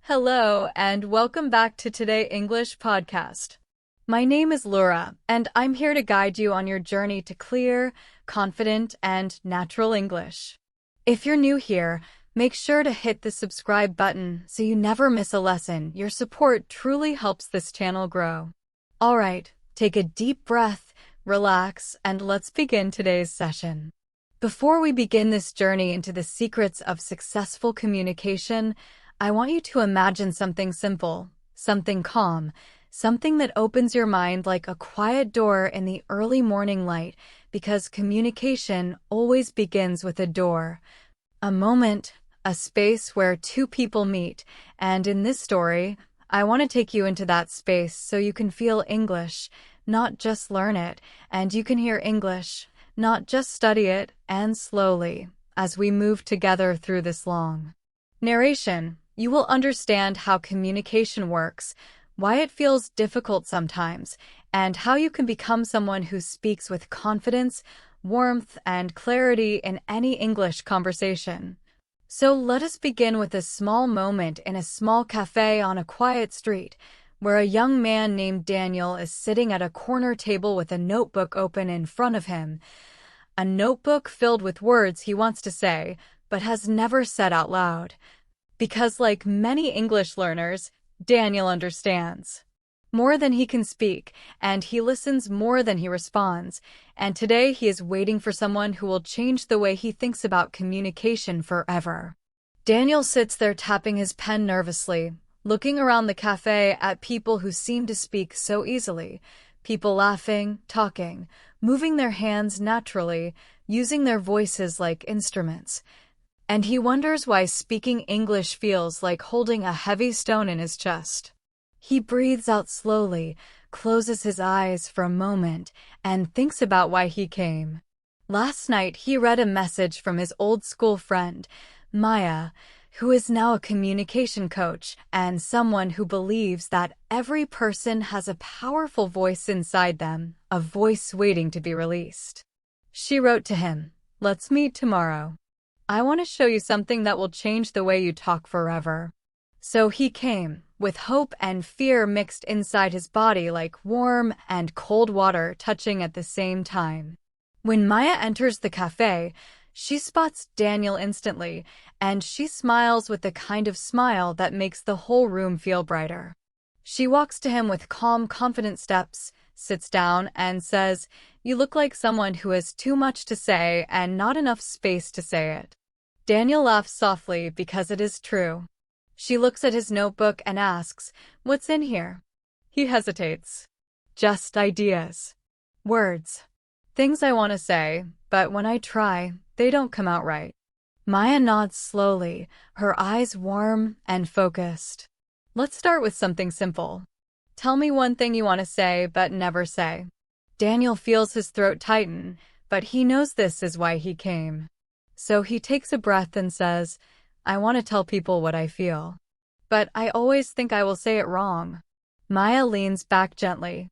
Hello, and welcome back to Today English Podcast. My name is Laura, and I'm here to guide you on your journey to clear, confident, and natural English. If you're new here, make sure to hit the subscribe button so you never miss a lesson. Your support truly helps this channel grow. All right, take a deep breath, relax, and let's begin today's session. Before we begin this journey into the secrets of successful communication, I want you to imagine something simple, something calm, something that opens your mind like a quiet door in the early morning light, because communication always begins with a door. A moment, a space where two people meet, and in this story, I want to take you into that space so you can feel English, not just learn it, and you can hear English, not just study it, and slowly, as we move together through this long narration, you will understand how communication works, why it feels difficult sometimes, and how you can become someone who speaks with confidence, warmth, and clarity in any English conversation. So let us begin with a small moment in a small cafe on a quiet street, where a young man named Daniel is sitting at a corner table with a notebook open in front of him. A notebook filled with words he wants to say, but has never said out loud. Because like many English learners, Daniel understands more than he can speak, and he listens more than he responds, and today he is waiting for someone who will change the way he thinks about communication forever. Daniel sits there tapping his pen nervously, looking around the cafe at people who seem to speak so easily, people laughing, talking, moving their hands naturally, using their voices like instruments. And he wonders why speaking English feels like holding a heavy stone in his chest. He breathes out slowly, closes his eyes for a moment, and thinks about why he came. Last night, he read a message from his old school friend, Maya, who is now a communication coach and someone who believes that every person has a powerful voice inside them, a voice waiting to be released. She wrote to him, "Let's meet tomorrow. I want to show you something that will change the way you talk forever." So he came, with hope and fear mixed inside his body like warm and cold water touching at the same time. When Maya enters the cafe, she spots Daniel instantly, and she smiles with the kind of smile that makes the whole room feel brighter. She walks to him with calm, confident steps, sits down, and says, "You look like someone who has too much to say and not enough space to say it." Daniel laughs softly because it is true. She looks at his notebook and asks, "What's in here?" He hesitates. "Just ideas. Words. Things I want to say, but when I try, they don't come out right." Maya nods slowly, her eyes warm and focused. "Let's start with something simple. Tell me one thing you want to say but never say." Daniel feels his throat tighten, but he knows this is why he came. So he takes a breath and says, "I want to tell people what I feel. But I always think I will say it wrong." Maya leans back gently.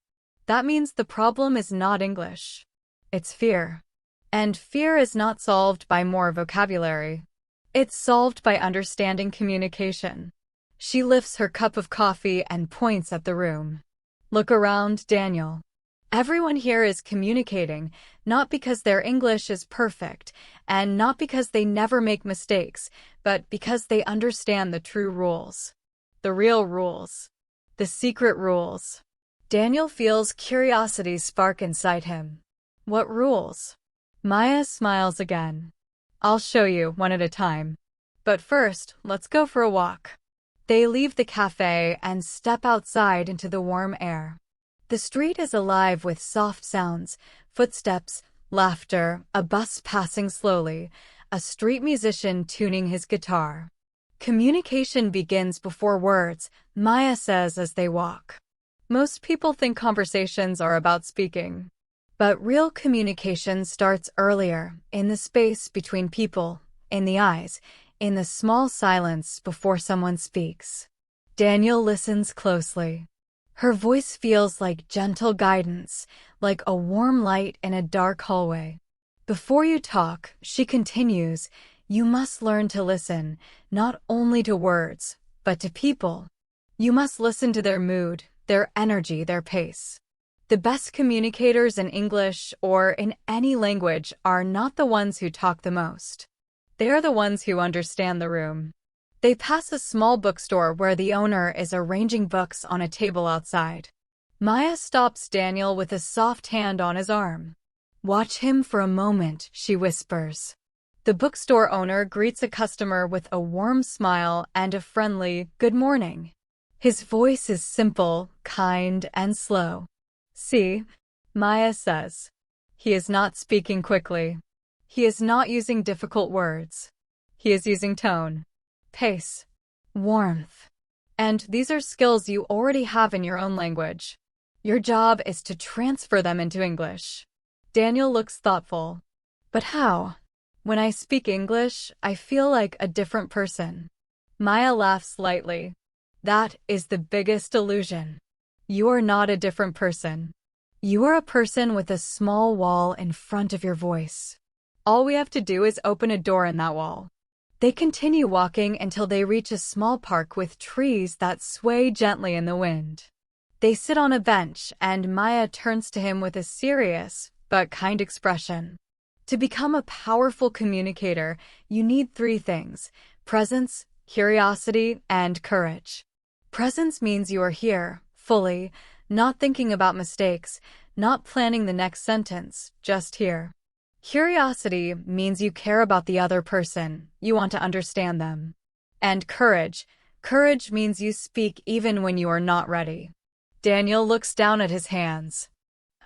"That means the problem is not English. It's fear. And fear is not solved by more vocabulary. It's solved by understanding communication." She lifts her cup of coffee and points at the room. "Look around, Daniel. Everyone here is communicating, not because their English is perfect, and not because they never make mistakes, but because they understand the true rules. The real rules. The secret rules." Daniel feels curiosity spark inside him. "What rules?" Maya smiles again. "I'll show you, one at a time. But first, let's go for a walk." They leave the cafe and step outside into the warm air. The street is alive with soft sounds, footsteps, laughter, a bus passing slowly, a street musician tuning his guitar. "Communication begins before words," Maya says as they walk. "Most people think conversations are about speaking. But real communication starts earlier, in the space between people, in the eyes, in the small silence before someone speaks." Daniel listens closely. Her voice feels like gentle guidance, like a warm light in a dark hallway. "Before you talk," she continues, "you must learn to listen, not only to words, But to people, you must listen to their mood, their energy, their pace. The best communicators in English or in any language are not the ones who talk the most. They are the ones who understand the room. They pass a small bookstore where the owner is arranging books on a table outside. Maya stops Daniel with a soft hand on his arm. "Watch him for a moment," she whispers. The bookstore owner greets a customer with a warm smile and a friendly "good morning." His voice is simple, kind, and slow. "See," Maya says. He is not speaking quickly. He is not using difficult words. He is using tone, pace, warmth. And these are skills you already have in your own language. Your job is to transfer them into English. Daniel looks thoughtful. "But how? When I speak English, I feel like a different person." Maya laughs lightly. "That is the biggest illusion. You are not a different person. You are a person with a small wall in front of your voice. All we have to do is open a door in that wall." They continue walking until they reach a small park with trees that sway gently in the wind. They sit on a bench, and Maya turns to him with a serious but kind expression. To become a powerful communicator, you need 3 things: presence, curiosity, and courage. Presence means you are here, fully, not thinking about mistakes, not planning the next sentence, just here. Curiosity means you care about the other person, you want to understand them. And courage means you speak even when you are not ready. Daniel looks down at his hands.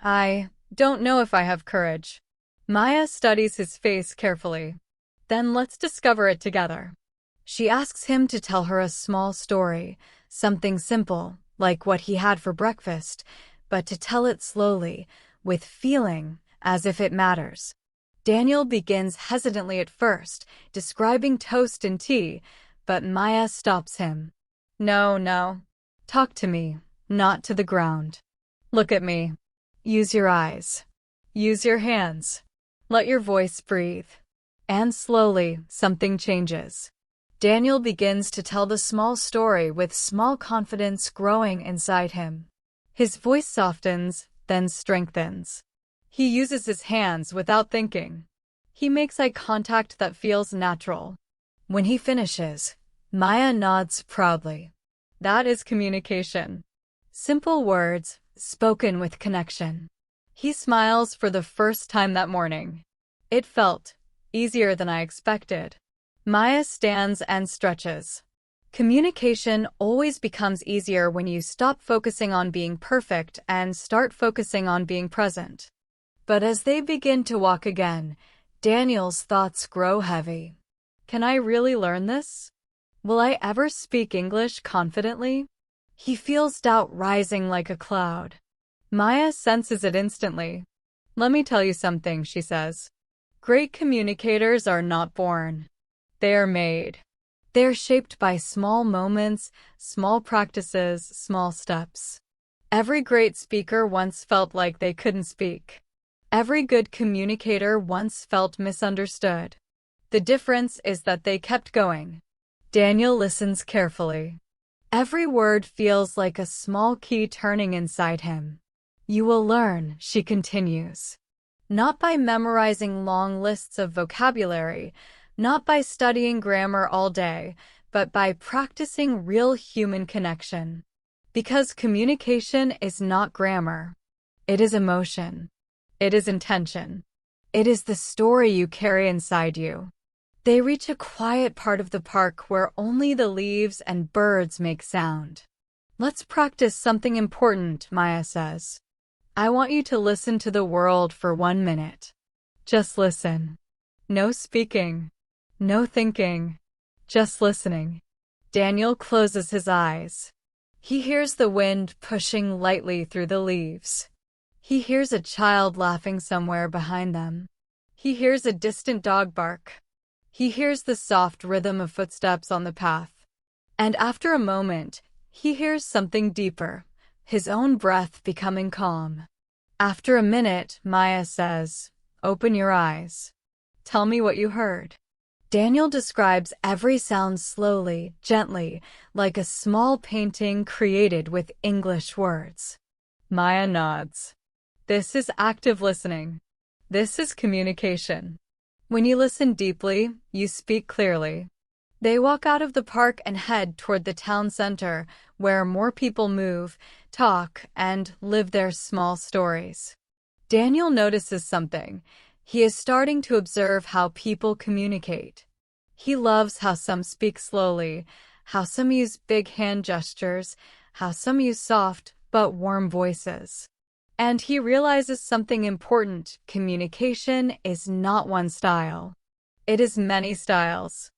"I don't know if I have courage." Maya studies his face carefully. "Then let's discover it together." She asks him to tell her a small story, something simple, like what he had for breakfast, but to tell it slowly, with feeling, as if it matters. Daniel begins hesitantly at first, describing toast and tea, but Maya stops him. No. Talk to me, not to the ground. Look at me. Use your eyes. Use your hands. Let your voice breathe." And slowly, something changes. Daniel begins to tell the small story with small confidence growing inside him. His voice softens, then strengthens. He uses his hands without thinking. He makes eye contact that feels natural. When he finishes, Maya nods proudly. That is communication. Simple words, spoken with connection. He smiles for the first time that morning. It felt easier than I expected. Maya stands and stretches. Communication always becomes easier when you stop focusing on being perfect and start focusing on being present. But as they begin to walk again, Daniel's thoughts grow heavy. Can I really learn this? Will I ever speak English confidently? He feels doubt rising like a cloud. Maya senses it instantly. "Let me tell you something," she says. "Great communicators are not born. They are made. They are shaped by small moments, small practices, small steps. Every great speaker once felt like they couldn't speak. Every good communicator once felt misunderstood. The difference is that they kept going." Daniel listens carefully. Every word feels like a small key turning inside him. "You will learn," she continues. "Not by memorizing long lists of vocabulary, not by studying grammar all day, but by practicing real human connection. Because communication is not grammar. It is emotion. It is intention. It is the story you carry inside you." They reach a quiet part of the park where only the leaves and birds make sound. "Let's practice something important," Maya says. "I want you to listen to the world for 1 minute. Just listen. No speaking. No thinking. Just listening." Daniel closes his eyes. He hears the wind pushing lightly through the leaves. He hears a child laughing somewhere behind them. He hears a distant dog bark. He hears the soft rhythm of footsteps on the path. And after a moment, he hears something deeper, his own breath becoming calm. After a minute, Maya says, "Open your eyes. Tell me what you heard." Daniel describes every sound slowly, gently, like a small painting created with English words. Maya nods. This is active listening. This is communication. When you listen deeply, you speak clearly. They walk out of the park and head toward the town center, where more people move, talk, and live their small stories. Daniel notices something. He is starting to observe how people communicate. He loves how some speak slowly, how some use big hand gestures, how some use soft but warm voices. And he realizes something important. Communication is not one style. It is many styles.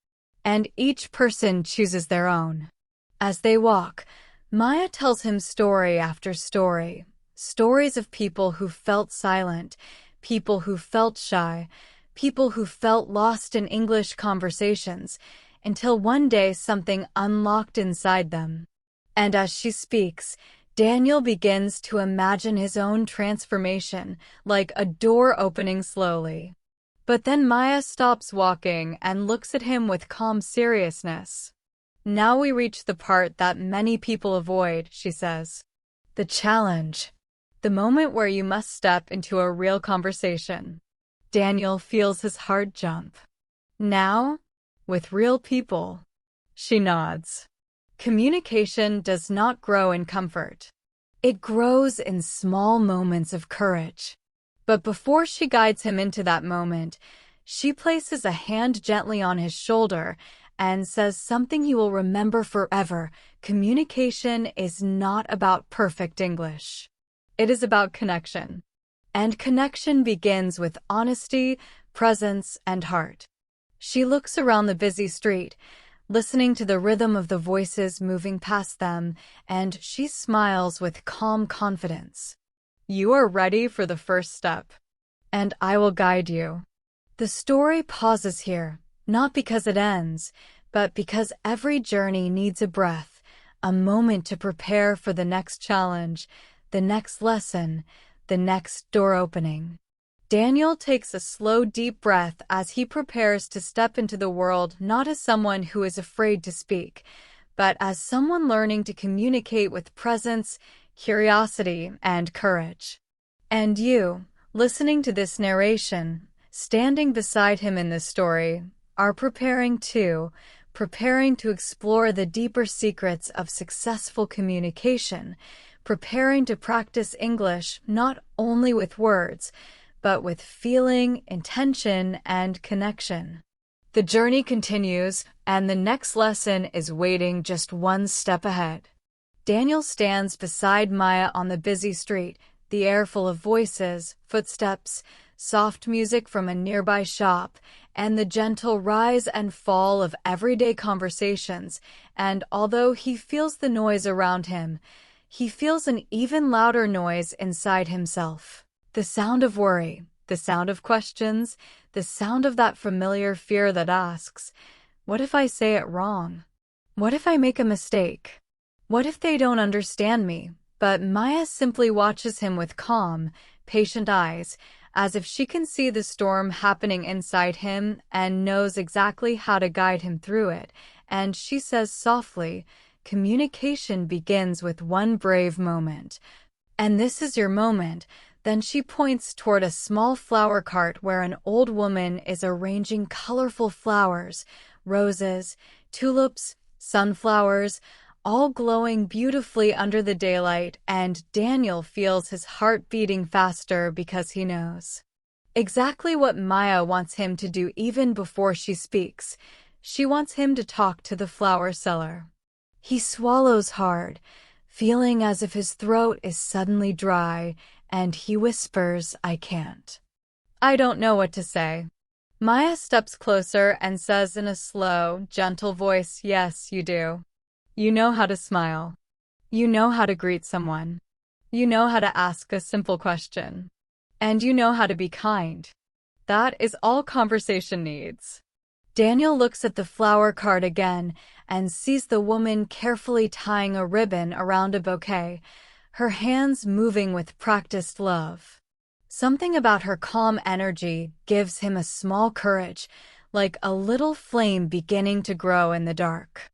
And each person chooses their own. As they walk, Maya tells him story after story. Stories of people who felt silent, people who felt shy, people who felt lost in English conversations, until one day something unlocked inside them. And as she speaks, Daniel begins to imagine his own transformation, like a door opening slowly. But then Maya stops walking and looks at him with calm seriousness. Now we reach the part that many people avoid, she says. The challenge. The moment where you must step into a real conversation. Daniel feels his heart jump. Now, with real people. She nods. Communication does not grow in comfort. It grows in small moments of courage. But before she guides him into that moment, she places a hand gently on his shoulder and says something he will remember forever. Communication is not about perfect English. It is about connection. And connection begins with honesty, presence, and heart. She looks around the busy street, listening to the rhythm of the voices moving past them, and she smiles with calm confidence. You are ready for the first step, and I will guide you. The story pauses here, not because it ends, but because every journey needs a breath, a moment to prepare for the next challenge, the next lesson, the next door opening. Daniel takes a slow, deep breath as he prepares to step into the world not as someone who is afraid to speak, but as someone learning to communicate with presence, curiosity, and courage. And you, listening to this narration, standing beside him in this story, are preparing to explore the deeper secrets of successful communication, preparing to practice English not only with words, but with feeling, intention, and connection. The journey continues, and the next lesson is waiting just one step ahead. Daniel stands beside Maya on the busy street, the air full of voices, footsteps, soft music from a nearby shop, and the gentle rise and fall of everyday conversations. And although he feels the noise around him, he feels an even louder noise inside himself. The sound of worry, the sound of questions, the sound of that familiar fear that asks, what if I say it wrong? What if I make a mistake? What if they don't understand me? But Maya simply watches him with calm, patient eyes, as if she can see the storm happening inside him and knows exactly how to guide him through it. And she says softly, communication begins with one brave moment. And this is your moment. Then she points toward a small flower cart where an old woman is arranging colorful flowers, roses, tulips, sunflowers, all glowing beautifully under the daylight, and Daniel feels his heart beating faster because he knows exactly what Maya wants him to do even before she speaks. She wants him to talk to the flower seller. He swallows hard, feeling as if his throat is suddenly dry, and he whispers, I can't. I don't know what to say. Maya steps closer and says in a slow, gentle voice, yes, you do. You know how to smile. You know how to greet someone. You know how to ask a simple question. And you know how to be kind. That is all conversation needs. Daniel looks at the flower cart again and sees the woman carefully tying a ribbon around a bouquet, her hands moving with practiced love. Something about her calm energy gives him a small courage, like a little flame beginning to grow in the dark.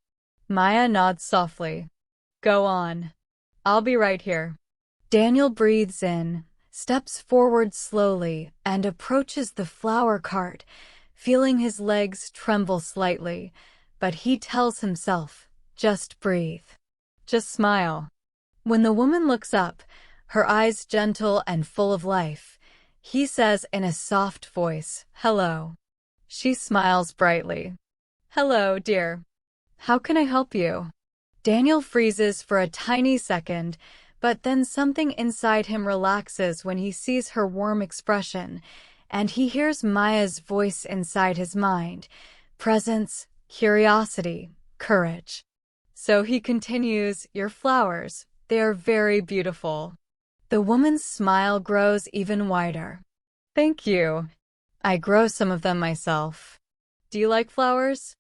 Maya nods softly. Go on. I'll be right here. Daniel breathes in, steps forward slowly, and approaches the flower cart, feeling his legs tremble slightly, but he tells himself, just breathe. Just smile. When the woman looks up, her eyes gentle and full of life, he says in a soft voice, hello. She smiles brightly. Hello, dear. How can I help you? Daniel freezes for a tiny second, but then something inside him relaxes when he sees her warm expression, and he hears Maya's voice inside his mind. Presence, curiosity, courage. So he continues, your flowers, they are very beautiful. The woman's smile grows even wider. Thank you. I grow some of them myself. Do you like flowers?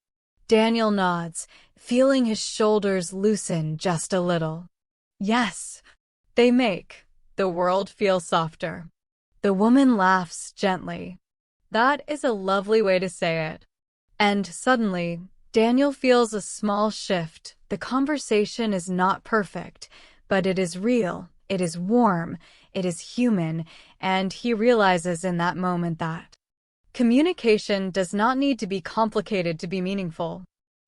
Daniel nods, feeling his shoulders loosen just a little. Yes, they make the world feel softer. The woman laughs gently. That is a lovely way to say it. And suddenly, Daniel feels a small shift. The conversation is not perfect, but it is real, it is warm, it is human, and he realizes in that moment that communication does not need to be complicated to be meaningful.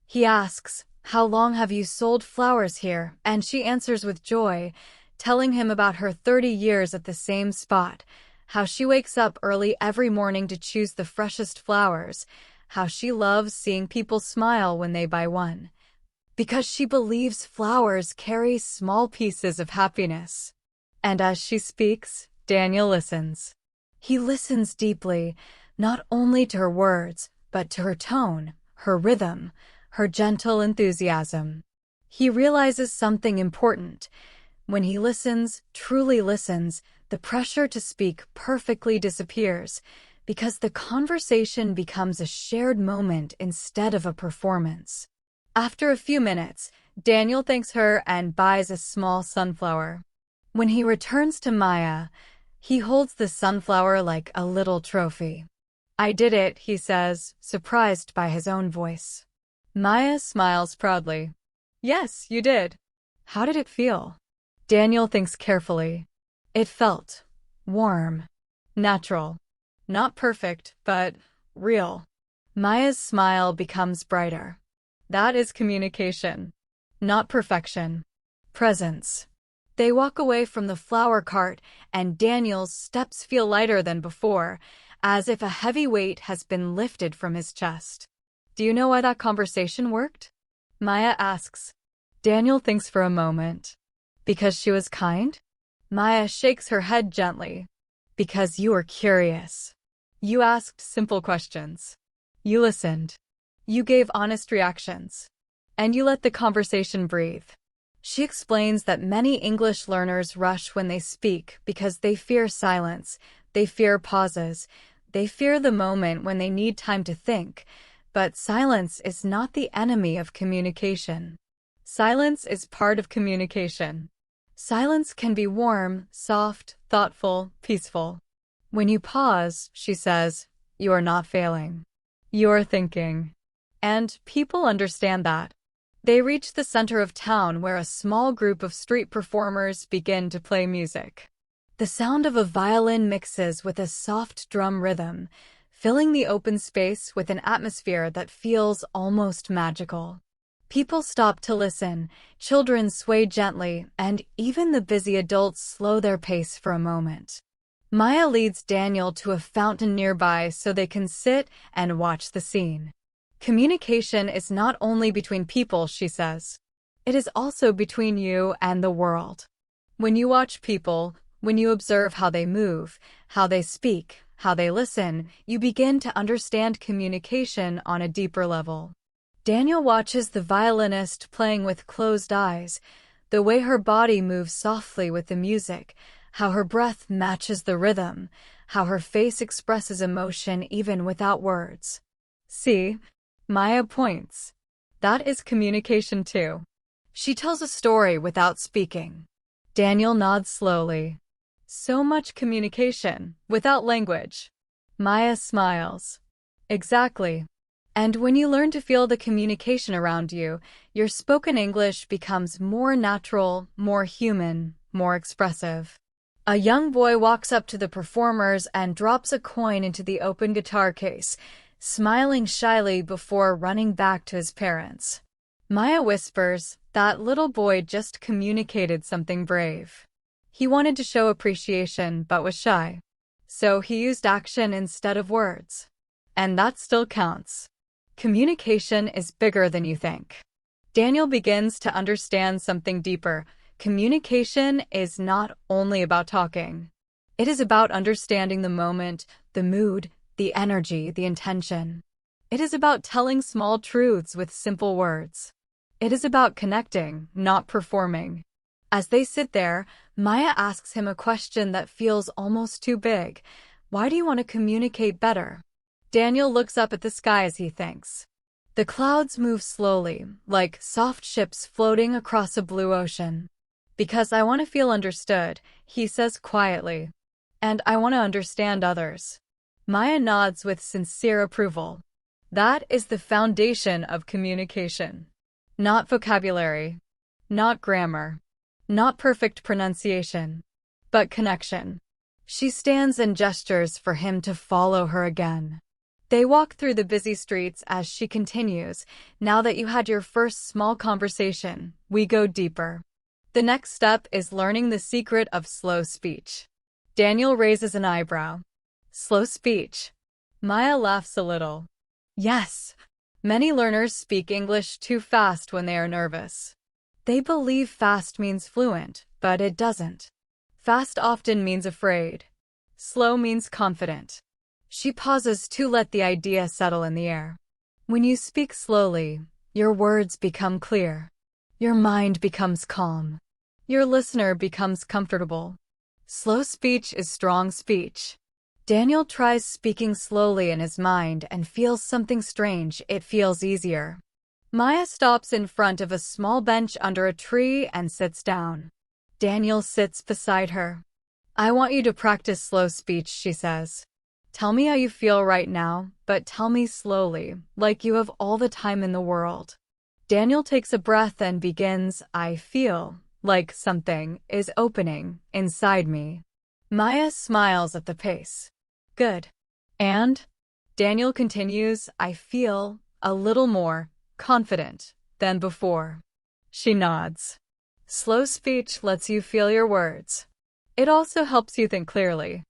He asks, how long have you sold flowers here? And she answers with joy, telling him about her 30 years at the same spot, how she wakes up early every morning to choose the freshest flowers, how she loves seeing people smile when they buy one, because she believes flowers carry small pieces of happiness. And as she speaks, Daniel listens. He listens deeply, not only to her words, but to her tone, her rhythm, her gentle enthusiasm. He realizes something important. When he listens, truly listens, the pressure to speak perfectly disappears, because the conversation becomes a shared moment instead of a performance. After a few minutes, Daniel thanks her and buys a small sunflower. When he returns to Maya, he holds the sunflower like a little trophy. I did it, he says, surprised by his own voice. Maya smiles proudly. Yes, you did. How did it feel? Daniel thinks carefully. It felt warm, natural. Not perfect, but real. Maya's smile becomes brighter. That is communication. Not perfection. Presence. They walk away from the flower cart, and Daniel's steps feel lighter than before, as if a heavy weight has been lifted from his chest. Do you know why that conversation worked? Maya asks. Daniel thinks for a moment. Because she was kind? Maya shakes her head gently. Because you were curious. You asked simple questions. You listened. You gave honest reactions. And you let the conversation breathe. She explains that many English learners rush when they speak because they fear silence, they fear pauses, they fear the moment when they need time to think. But silence is not the enemy of communication. Silence is part of communication. Silence can be warm, soft, thoughtful, peaceful. When you pause, she says, you are not failing. You are thinking. And people understand that. They reach the center of town where a small group of street performers begin to play music. The sound of a violin mixes with a soft drum rhythm, filling the open space with an atmosphere that feels almost magical. People stop to listen, children sway gently, and even the busy adults slow their pace for a moment. Maya leads Daniel to a fountain nearby so they can sit and watch the scene. Communication is not only between people, she says. It is also between you and the world. When you watch people, when you observe how they move, how they speak, how they listen, you begin to understand communication on a deeper level. Daniel watches the violinist playing with closed eyes, the way her body moves softly with the music, how her breath matches the rhythm, how her face expresses emotion even without words. See? Maya points. That is communication too. She tells a story without speaking. Daniel nods slowly. So much communication, without language. Maya smiles. Exactly. And when you learn to feel the communication around you, your spoken English becomes more natural, more human, more expressive. A young boy walks up to the performers and drops a coin into the open guitar case, smiling shyly before running back to his parents. Maya whispers, "That little boy just communicated something brave. He wanted to show appreciation but was shy. So he used action instead of words. And that still counts." Communication is bigger than you think. Daniel begins to understand something deeper. Communication is not only about talking. It is about understanding the moment, the mood, the energy, the intention. It is about telling small truths with simple words. It is about connecting, not performing. As they sit there, Maya asks him a question that feels almost too big. Why do you want to communicate better? Daniel looks up at the sky as he thinks. The clouds move slowly, like soft ships floating across a blue ocean. Because I want to feel understood, he says quietly. And I want to understand others. Maya nods with sincere approval. That is the foundation of communication. Not vocabulary, not grammar, not perfect pronunciation, but connection. She stands and gestures for him to follow her again. They walk through the busy streets as she continues. Now that you had your first small conversation, we go deeper. The next step is learning the secret of slow speech. Daniel raises an eyebrow. Slow speech. Maya laughs a little. Yes. Many learners speak English too fast when they are nervous. They believe fast means fluent, but it doesn't. Fast often means afraid. Slow means confident. She pauses to let the idea settle in the air. When you speak slowly, your words become clear. Your mind becomes calm. Your listener becomes comfortable. Slow speech is strong speech. Daniel tries speaking slowly in his mind and feels something strange. It feels easier. Maya stops in front of a small bench under a tree and sits down. Daniel sits beside her. I want you to practice slow speech, she says. Tell me how you feel right now, but tell me slowly, like you have all the time in the world. Daniel takes a breath and begins, I feel like something is opening inside me. Maya smiles at the pace. Good. And? Daniel continues, I feel a little more confident than before. She nods. Slow speech lets you feel your words. It also helps you think clearly.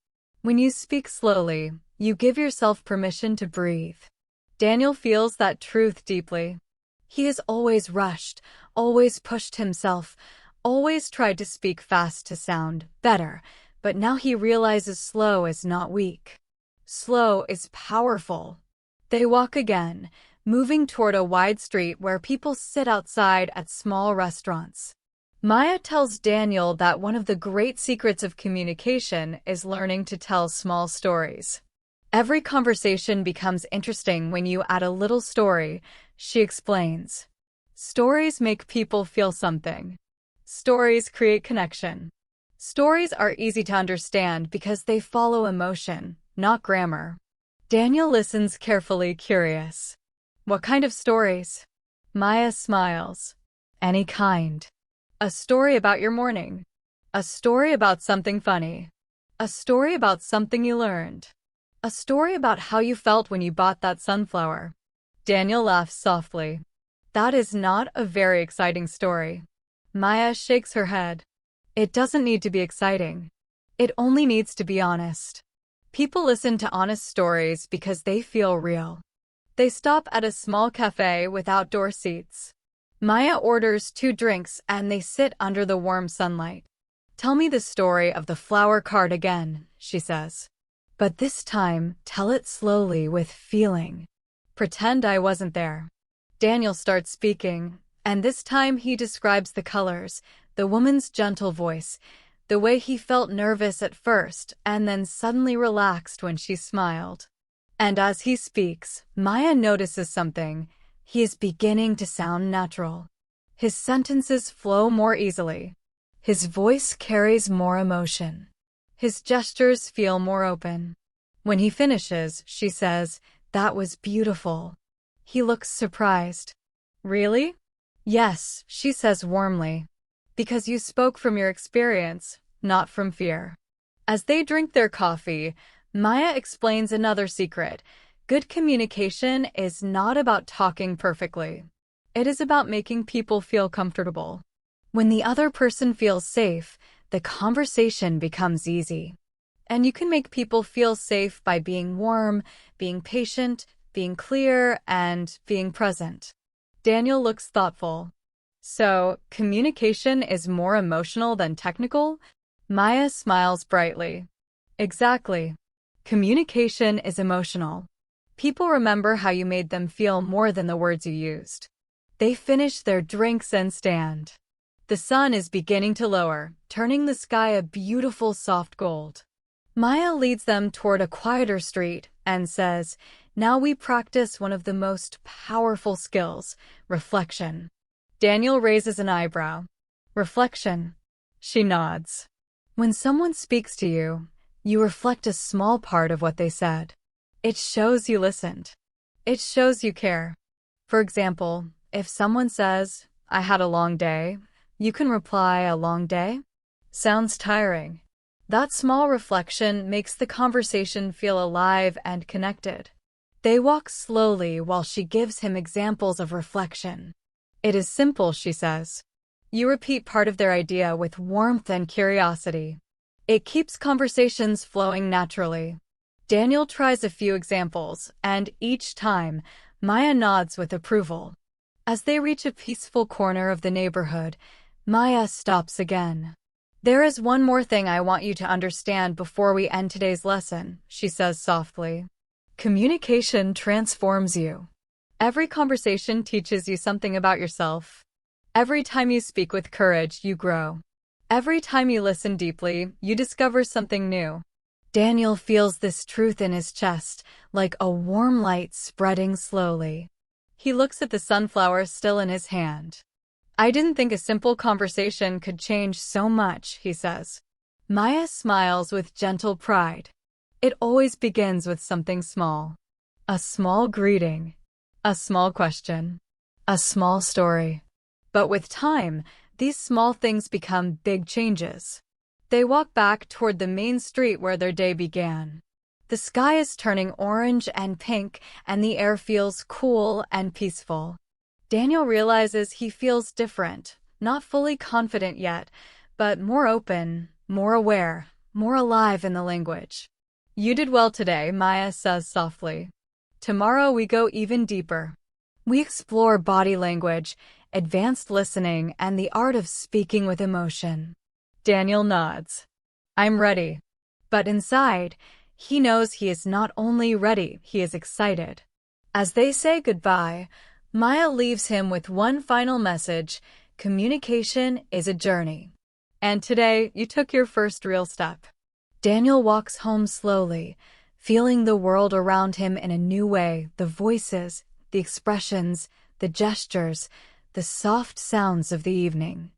When you speak slowly, you give yourself permission to breathe. Daniel feels that truth deeply. He has always rushed, always pushed himself, always tried to speak fast to sound better, but now he realizes slow is not weak. Slow is powerful. They walk again, moving toward a wide street where people sit outside at small restaurants. Maya tells Daniel that one of the great secrets of communication is learning to tell small stories. Every conversation becomes interesting when you add a little story, she explains. Stories make people feel something. Stories create connection. Stories are easy to understand because they follow emotion, not grammar. Daniel listens carefully, curious. What kind of stories? Maya smiles. Any kind. A story about your morning. A story about something funny. A story about something you learned. A story about how you felt when you bought that sunflower. Daniel laughs softly. That is not a very exciting story. Maya shakes her head. It doesn't need to be exciting. It only needs to be honest. People listen to honest stories because they feel real. They stop at a small cafe with outdoor seats. Maya orders 2 drinks and they sit under the warm sunlight. Tell me the story of the flower cart again, she says. But this time, tell it slowly with feeling. Pretend I wasn't there. Daniel starts speaking, and this time he describes the colors, the woman's gentle voice, the way he felt nervous at first and then suddenly relaxed when she smiled. And as he speaks, Maya notices something. He is beginning to sound natural. His sentences flow more easily. His voice carries more emotion. His gestures feel more open. When he finishes, she says, that was beautiful. He looks surprised. Really? Yes, she says warmly. Because you spoke from your experience, not from fear. As they drink their coffee, Maya explains another secret. Good communication is not about talking perfectly. It is about making people feel comfortable. When the other person feels safe, the conversation becomes easy. And you can make people feel safe by being warm, being patient, being clear, and being present. Daniel looks thoughtful. So, communication is more emotional than technical? Maya smiles brightly. Exactly. Communication is emotional. People remember how you made them feel more than the words you used. They finish their drinks and stand. The sun is beginning to lower, turning the sky a beautiful soft gold. Maya leads them toward a quieter street and says, "Now we practice one of the most powerful skills, reflection." Daniel raises an eyebrow. Reflection. She nods. When someone speaks to you, you reflect a small part of what they said. It shows you listened. It shows you care. For example, if someone says, "I had a long day," you can reply, "A long day? Sounds tiring." That small reflection makes the conversation feel alive and connected. They walk slowly while she gives him examples of reflection. It is simple, she says. You repeat part of their idea with warmth and curiosity. It keeps conversations flowing naturally. Daniel tries a few examples, and each time, Maya nods with approval. As they reach a peaceful corner of the neighborhood, Maya stops again. "There is one more thing I want you to understand before we end today's lesson," she says softly. Communication transforms you. Every conversation teaches you something about yourself. Every time you speak with courage, you grow. Every time you listen deeply, you discover something new. Daniel feels this truth in his chest, like a warm light spreading slowly. He looks at the sunflower still in his hand. "I didn't think a simple conversation could change so much," he says. Maya smiles with gentle pride. It always begins with something small. A small greeting. A small question. A small story. But with time, these small things become big changes. They walk back toward the main street where their day began. The sky is turning orange and pink, and the air feels cool and peaceful. Daniel realizes he feels different, not fully confident yet, but more open, more aware, more alive in the language. "You did well today," Maya says softly. "Tomorrow we go even deeper. We explore body language, advanced listening, and the art of speaking with emotion." Daniel nods. "I'm ready." But inside, he knows he is not only ready, he is excited. As they say goodbye, Maya leaves him with one final message: communication is a journey. And today, you took your first real step. Daniel walks home slowly, feeling the world around him in a new way, the voices, the expressions, the gestures, the soft sounds of the evening.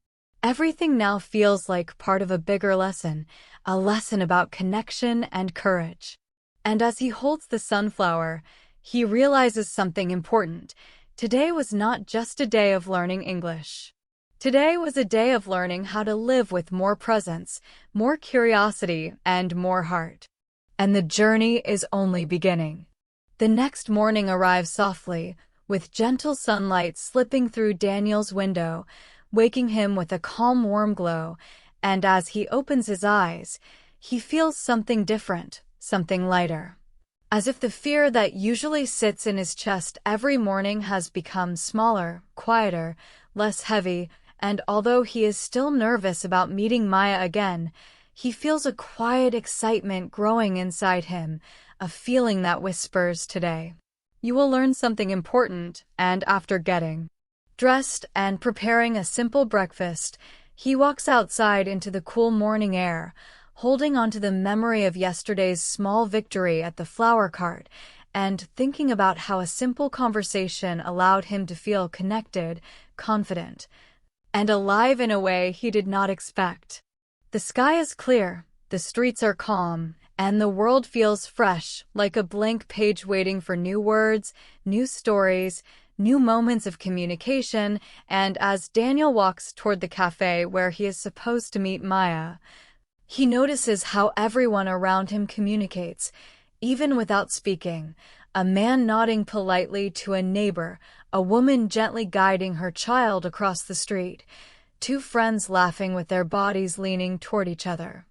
Everything now feels like part of a bigger lesson, a lesson about connection and courage. And as he holds the sunflower, he realizes something important. Today was not just a day of learning English. Today was a day of learning how to live with more presence, more curiosity, and more heart. And the journey is only beginning. The next morning arrives softly, with gentle sunlight slipping through Daniel's window, waking him with a calm, warm glow, and as he opens his eyes, he feels something different, something lighter. As if the fear that usually sits in his chest every morning has become smaller, quieter, less heavy, and although he is still nervous about meeting Maya again, he feels a quiet excitement growing inside him, a feeling that whispers, "Today, you will learn something important." And after getting dressed and preparing a simple breakfast, he walks outside into the cool morning air, holding onto the memory of yesterday's small victory at the flower cart and thinking about how a simple conversation allowed him to feel connected, confident, and alive in a way he did not expect. The sky is clear, the streets are calm, and the world feels fresh, like a blank page waiting for new words, new stories, new moments of communication. And as Daniel walks toward the cafe where he is supposed to meet Maya, he notices how everyone around him communicates, even without speaking. A man nodding politely to a neighbor, a woman gently guiding her child across the street, two friends laughing with their bodies leaning toward each other,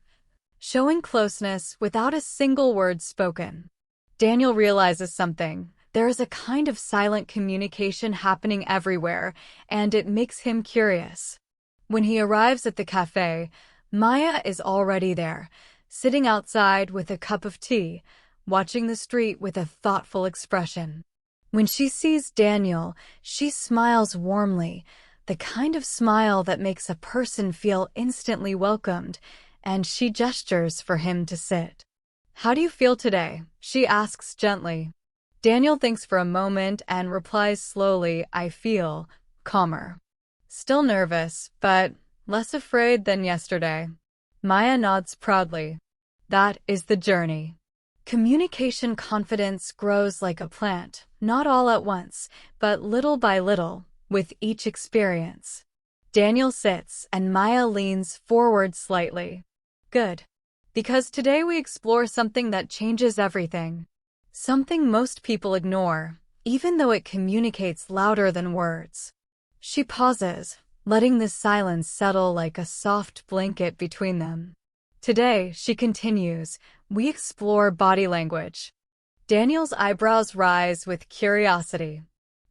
showing closeness without a single word spoken. Daniel realizes something. There is a kind of silent communication happening everywhere, and it makes him curious. When he arrives at the cafe, Maya is already there, sitting outside with a cup of tea, watching the street with a thoughtful expression. When she sees Daniel, she smiles warmly, the kind of smile that makes a person feel instantly welcomed, and she gestures for him to sit. "How do you feel today?" she asks gently. Daniel thinks for a moment and replies slowly, "I feel calmer. Still nervous, but less afraid than yesterday." Maya nods proudly. That is the journey. Communication confidence grows like a plant, not all at once, but little by little, with each experience. Daniel sits and Maya leans forward slightly. Good. Because today we explore something that changes everything. Something most people ignore, even though it communicates louder than words. She pauses, letting the silence settle like a soft blanket between them. Today, she continues, we explore body language. Daniel's eyebrows rise with curiosity.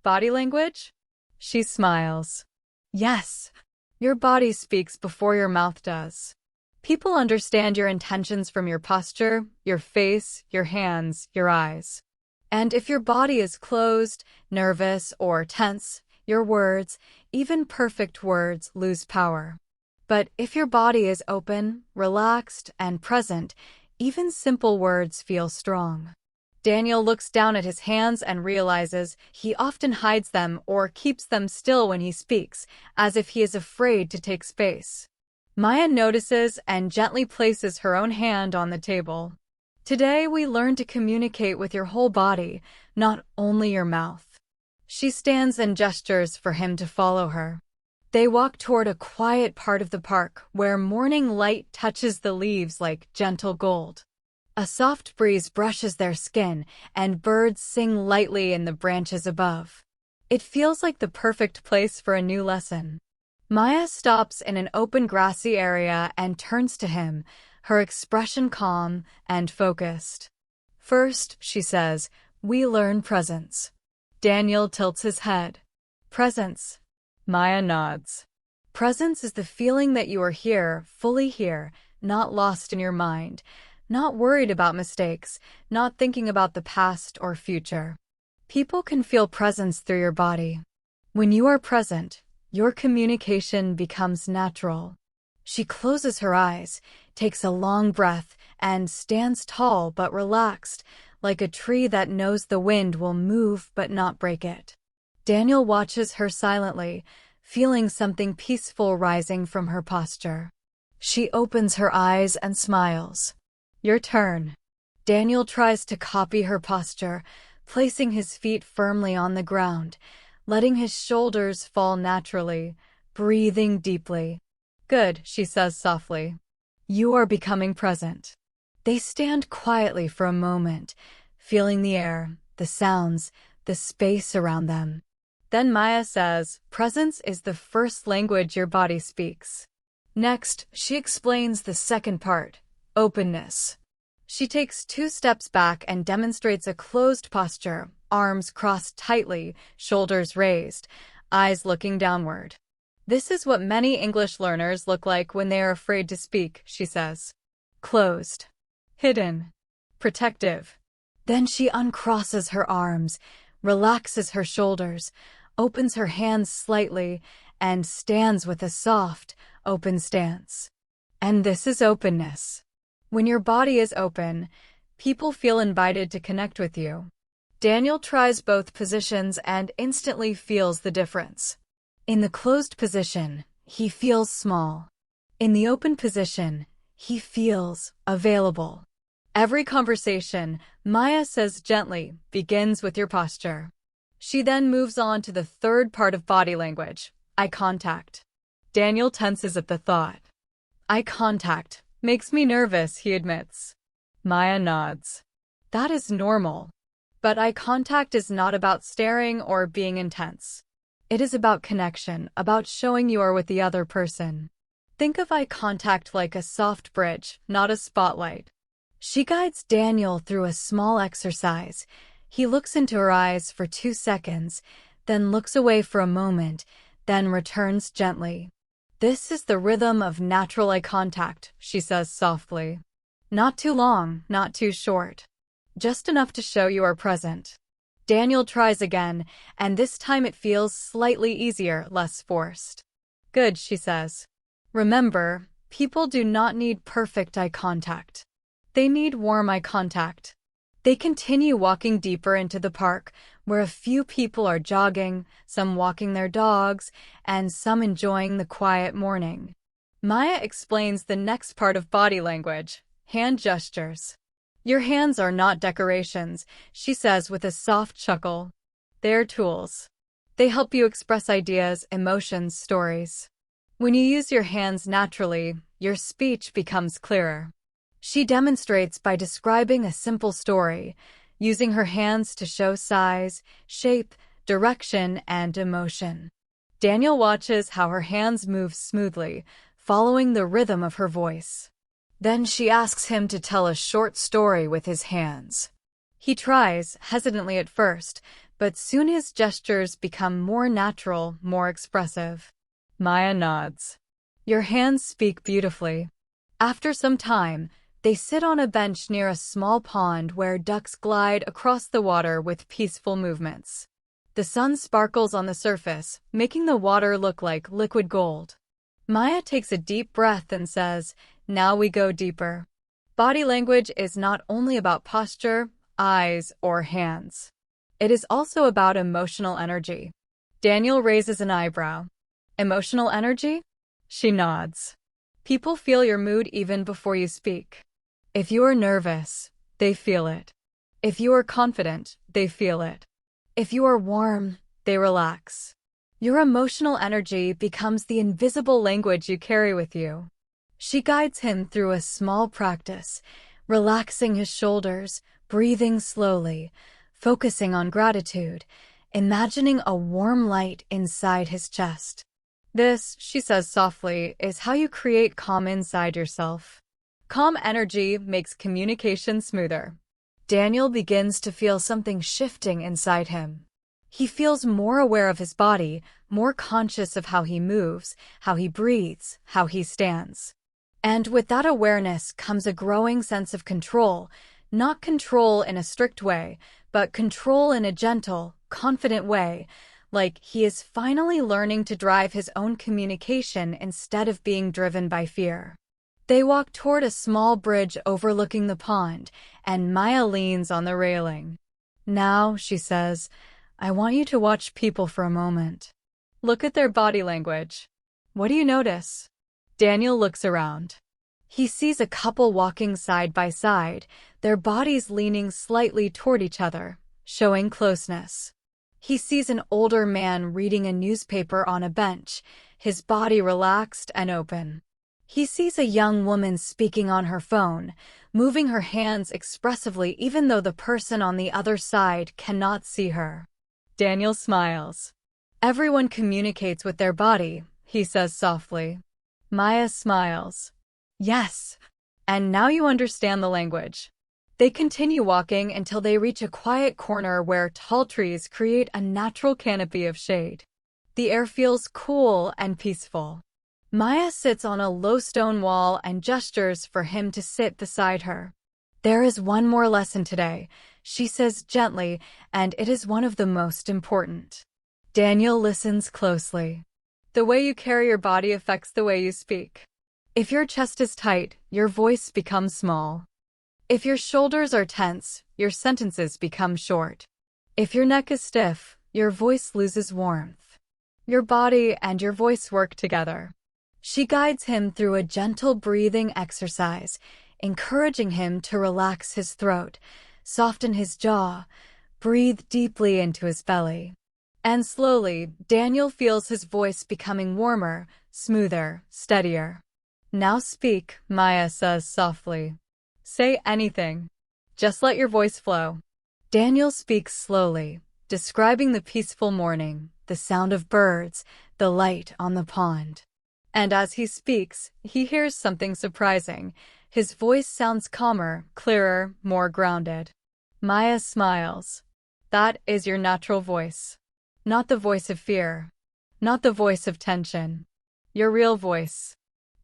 Body language? She smiles. Yes, your body speaks before your mouth does. People understand your intentions from your posture, your face, your hands, your eyes. And if your body is closed, nervous, or tense, your words, even perfect words, lose power. But if your body is open, relaxed, and present, even simple words feel strong. Daniel looks down at his hands and realizes he often hides them or keeps them still when he speaks, as if he is afraid to take space. Maya notices and gently places her own hand on the table. Today we learn to communicate with your whole body, not only your mouth. She stands and gestures for him to follow her. They walk toward a quiet part of the park where morning light touches the leaves like gentle gold. A soft breeze brushes their skin, and birds sing lightly in the branches above. It feels like the perfect place for a new lesson. Maya stops in an open grassy area and turns to him, her expression calm and focused. First, she says, we learn presence. Daniel tilts his head. Presence. Maya nods. Presence is the feeling that you are here, fully here, not lost in your mind, not worried about mistakes, not thinking about the past or future. People can feel presence through your body. When you are present, your communication becomes natural. She closes her eyes, takes a long breath, and stands tall but relaxed, like a tree that knows the wind will move but not break it. Daniel watches her silently, feeling something peaceful rising from her posture. She opens her eyes and smiles. Your turn. Daniel tries to copy her posture, placing his feet firmly on the ground, letting his shoulders fall naturally, breathing deeply. Good, she says softly. You are becoming present. They stand quietly for a moment, feeling the air, the sounds, the space around them. Then Maya says, presence is the first language your body speaks. Next, she explains the second part, openness. She takes 2 steps back and demonstrates a closed posture, arms crossed tightly, shoulders raised, eyes looking downward. This is what many English learners look like when they are afraid to speak, she says. Closed. Hidden. Protective. Then she uncrosses her arms, relaxes her shoulders, opens her hands slightly, and stands with a soft, open stance. And this is openness. When your body is open, people feel invited to connect with you. Daniel tries both positions and instantly feels the difference. In the closed position, he feels small. In the open position, he feels available. Every conversation, Maya says gently, begins with your posture. She then moves on to the third part of body language, eye contact. Daniel tenses at the thought. Eye contact makes me nervous, he admits. Maya nods. That is normal. But eye contact is not about staring or being intense. It is about connection, about showing you are with the other person. Think of eye contact like a soft bridge, not a spotlight. She guides Daniel through a small exercise. He looks into her eyes for 2 seconds, then looks away for a moment, then returns gently. This is the rhythm of natural eye contact, she says softly. Not too long, not too short. Just enough to show you are present. Daniel tries again, and this time it feels slightly easier, less forced. Good, she says. Remember, people do not need perfect eye contact. They need warm eye contact. They continue walking deeper into the park, where a few people are jogging, some walking their dogs, and some enjoying the quiet morning. Maya explains the next part of body language, hand gestures. Your hands are not decorations, she says with a soft chuckle. They're tools. They help you express ideas, emotions, stories. When you use your hands naturally, your speech becomes clearer. She demonstrates by describing a simple story, using her hands to show size, shape, direction, and emotion. Daniel watches how her hands move smoothly, following the rhythm of her voice. Then she asks him to tell a short story with his hands. He tries, hesitantly at first, but soon his gestures become more natural, more expressive. Maya nods. Your hands speak beautifully. After some time, they sit on a bench near a small pond where ducks glide across the water with peaceful movements. The sun sparkles on the surface, making the water look like liquid gold. Maya takes a deep breath and says, "Now we go deeper." Body language is not only about posture, eyes, or hands. It is also about emotional energy. Daniel raises an eyebrow. Emotional energy? She nods. People feel your mood even before you speak. If you are nervous, they feel it. If you are confident, they feel it. If you are warm, they relax. Your emotional energy becomes the invisible language you carry with you. She guides him through a small practice, relaxing his shoulders, breathing slowly, focusing on gratitude, imagining a warm light inside his chest. This, she says softly, is how you create calm inside yourself. Calm energy makes communication smoother. Daniel begins to feel something shifting inside him. He feels more aware of his body, more conscious of how he moves, how he breathes, how he stands. And with that awareness comes a growing sense of control, not control in a strict way, but control in a gentle, confident way, like he is finally learning to drive his own communication instead of being driven by fear. They walk toward a small bridge overlooking the pond, and Maya leans on the railing. Now, she says, I want you to watch people for a moment. Look at their body language. What do you notice? Daniel looks around. He sees a couple walking side by side, their bodies leaning slightly toward each other, showing closeness. He sees an older man reading a newspaper on a bench, his body relaxed and open. He sees a young woman speaking on her phone, moving her hands expressively even though the person on the other side cannot see her. Daniel smiles. Everyone communicates with their body, he says softly. Maya smiles. Yes. And now you understand the language. They continue walking until they reach a quiet corner where tall trees create a natural canopy of shade. The air feels cool and peaceful. Maya sits on a low stone wall and gestures for him to sit beside her. There is one more lesson today, she says gently, and it is one of the most important. Daniel listens closely. The way you carry your body affects the way you speak. If your chest is tight, your voice becomes small. If your shoulders are tense, your sentences become short. If your neck is stiff, your voice loses warmth. Your body and your voice work together. She guides him through a gentle breathing exercise, encouraging him to relax his throat, soften his jaw, breathe deeply into his belly. And slowly, Daniel feels his voice becoming warmer, smoother, steadier. "Now speak," Maya says softly. "Say anything. Just let your voice flow." Daniel speaks slowly, describing the peaceful morning, the sound of birds, the light on the pond. And as he speaks, he hears something surprising. His voice sounds calmer, clearer, more grounded. Maya smiles. "That is your natural voice. Not the voice of fear. Not the voice of tension. Your real voice."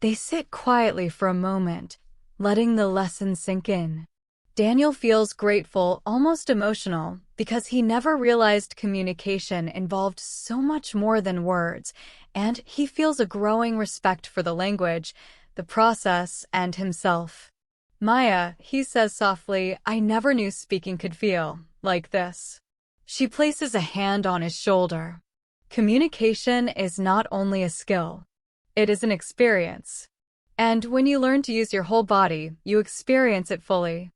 They sit quietly for a moment, letting the lesson sink in. Daniel feels grateful, almost emotional, because he never realized communication involved so much more than words, and he feels a growing respect for the language, the process, and himself. "Maya," he says softly, "I never knew speaking could feel like this." She places a hand on his shoulder. Communication is not only a skill. It is an experience. And when you learn to use your whole body, you experience it fully.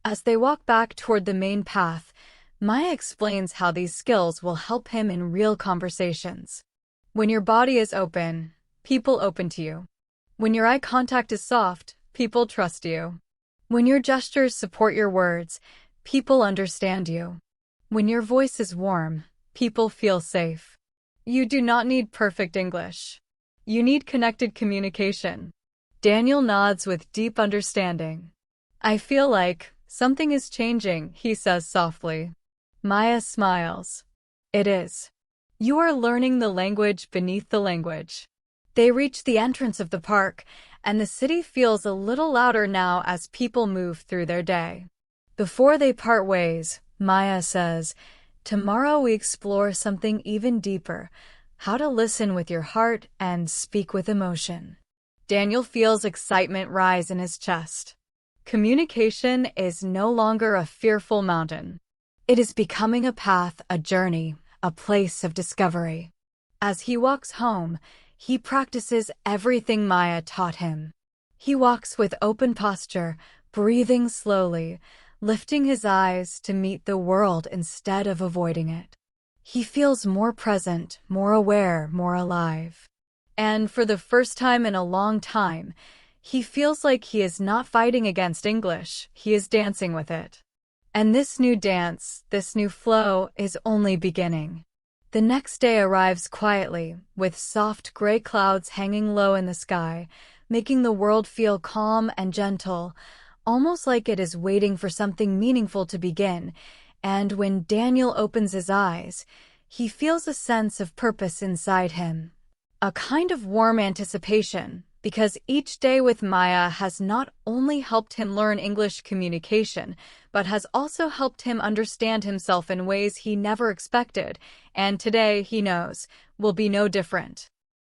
As they walk back toward the main path, Maya explains how these skills will help him in real conversations. When your body is open, people open to you. When your eye contact is soft, people trust you. When your gestures support your words, people understand you. When your voice is warm, people feel safe. You do not need perfect English. You need connected communication. Daniel nods with deep understanding. "I feel like something is changing," he says softly. Maya smiles. "It is. You are learning the language beneath the language." They reach the entrance of the park, and the city feels a little louder now as people move through their day. Before they part ways, Maya says, "Tomorrow we explore something even deeper, how to listen with your heart and speak with emotion." Daniel feels excitement rise in his chest. Communication is no longer a fearful mountain. It is becoming a path, a journey, a place of discovery. As he walks home, he practices everything Maya taught him. He walks with open posture, breathing slowly, lifting his eyes to meet the world instead of avoiding it. He feels more present, more aware, more alive. And for the first time in a long time, he feels like he is not fighting against English, he is dancing with it. And this new dance, this new flow, is only beginning. The next day arrives quietly, with soft gray clouds hanging low in the sky, making the world feel calm and gentle, almost like it is waiting for something meaningful to begin. And when Daniel opens his eyes, he feels a sense of purpose inside him. A kind of warm anticipation, because each day with Maya has not only helped him learn English communication, but has also helped him understand himself in ways he never expected, and today, he knows, will be no different.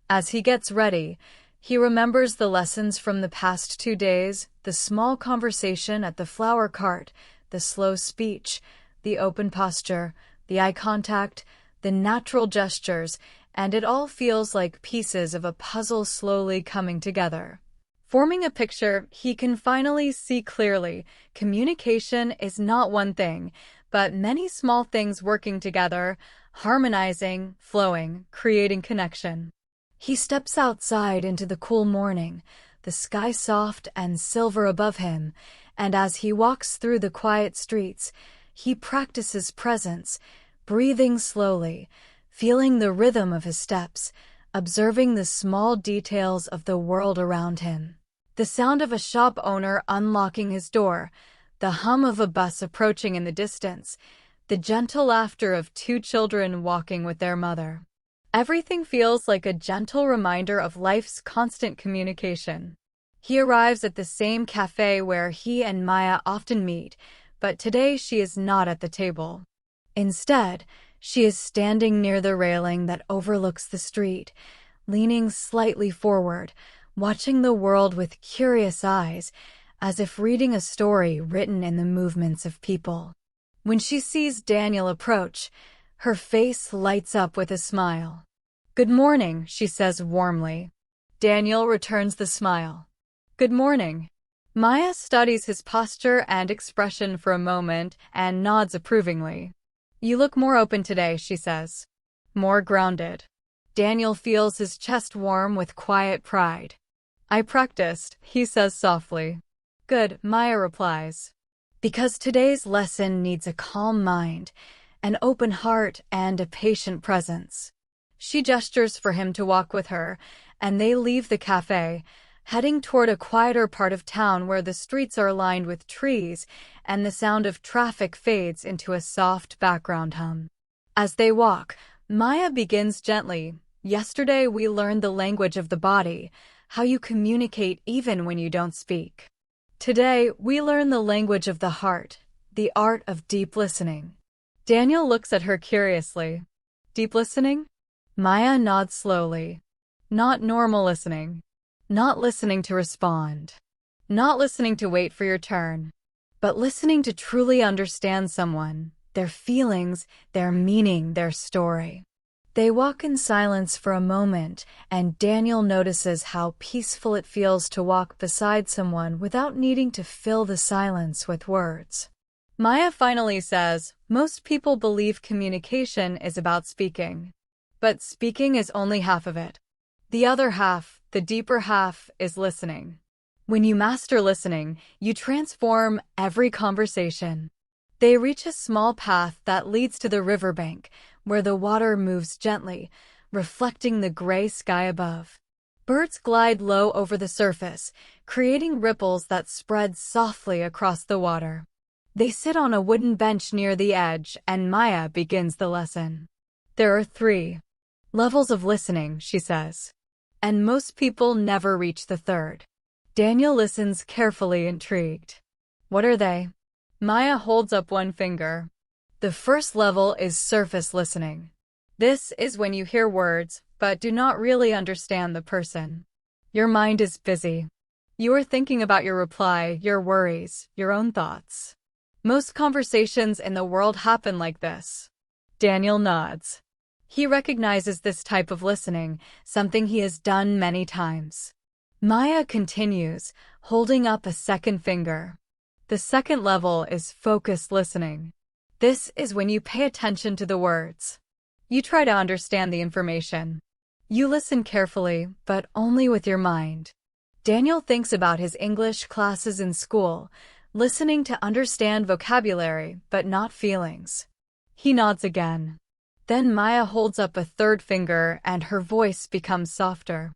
As he gets ready, he remembers the lessons from the past 2 days, the small conversation at the flower cart, the slow speech, the open posture, the eye contact, the natural gestures, and it all feels like pieces of a puzzle slowly coming together. Forming a picture, he can finally see clearly. Communication is not one thing, but many small things working together, harmonizing, flowing, creating connection. He steps outside into the cool morning, the sky soft and silver above him, and as he walks through the quiet streets, he practices presence, breathing slowly, feeling the rhythm of his steps, observing the small details of the world around him. The sound of a shop owner unlocking his door, the hum of a bus approaching in the distance, the gentle laughter of 2 children walking with their mother. Everything feels like a gentle reminder of life's constant communication. He arrives at the same cafe where he and Maya often meet, but today she is not at the table. Instead, she is standing near the railing that overlooks the street, leaning slightly forward, watching the world with curious eyes, as if reading a story written in the movements of people. When she sees Daniel approach, her face lights up with a smile. "Good morning," she says warmly. Daniel returns the smile. "Good morning." Maya studies his posture and expression for a moment and nods approvingly. You look more open today, she says. More grounded. Daniel feels his chest warm with quiet pride. I practiced, he says softly. Good, Maya replies. Because today's lesson needs a calm mind, an open heart, and a patient presence. She gestures for him to walk with her, and they leave the cafe, heading toward a quieter part of town where the streets are lined with trees and the sound of traffic fades into a soft background hum. As they walk, Maya begins gently. Yesterday we learned the language of the body, how you communicate even when you don't speak. Today we learn the language of the heart, the art of deep listening. Daniel looks at her curiously. Deep listening? Maya nods slowly. Not normal listening. Not listening to respond. Not listening to wait for your turn. But listening to truly understand someone, their feelings, their meaning, their story. They walk in silence for a moment, and Daniel notices how peaceful it feels to walk beside someone without needing to fill the silence with words. Maya finally says, most people believe communication is about speaking. But speaking is only half of it. The other half, the deeper half, is listening. When you master listening, you transform every conversation. They reach a small path that leads to the riverbank, where the water moves gently, reflecting the gray sky above. Birds glide low over the surface, creating ripples that spread softly across the water. They sit on a wooden bench near the edge, and Maya begins the lesson. There are 3 levels of listening, she says. And most people never reach the 3rd. Daniel listens carefully, intrigued. What are they? Maya holds up one finger. The first level is surface listening. This is when you hear words, but do not really understand the person. Your mind is busy. You are thinking about your reply, your worries, your own thoughts. Most conversations in the world happen like this. Daniel nods. He recognizes this type of listening, something he has done many times. Maya continues, holding up a second finger. The second level is focused listening. This is when you pay attention to the words. You try to understand the information. You listen carefully, but only with your mind. Daniel thinks about his English classes in school, listening to understand vocabulary, but not feelings. He nods again. Then Maya holds up a third finger and her voice becomes softer.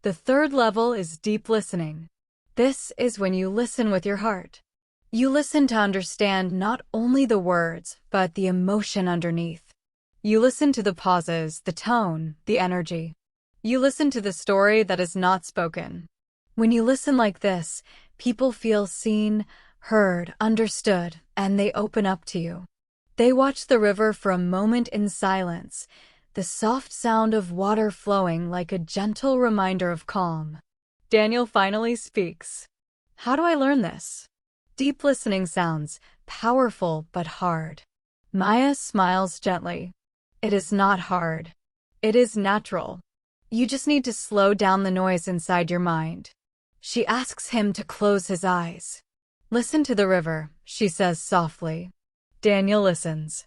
The third level is deep listening. This is when you listen with your heart. You listen to understand not only the words, but the emotion underneath. You listen to the pauses, the tone, the energy. You listen to the story that is not spoken. When you listen like this, people feel seen, heard, understood, and they open up to you. They watch the river for a moment in silence, the soft sound of water flowing like a gentle reminder of calm. Daniel finally speaks. How do I learn this? Deep listening sounds powerful but hard. Maya smiles gently. It is not hard. It is natural. You just need to slow down the noise inside your mind. She asks him to close his eyes. Listen to the river, she says softly. Daniel listens.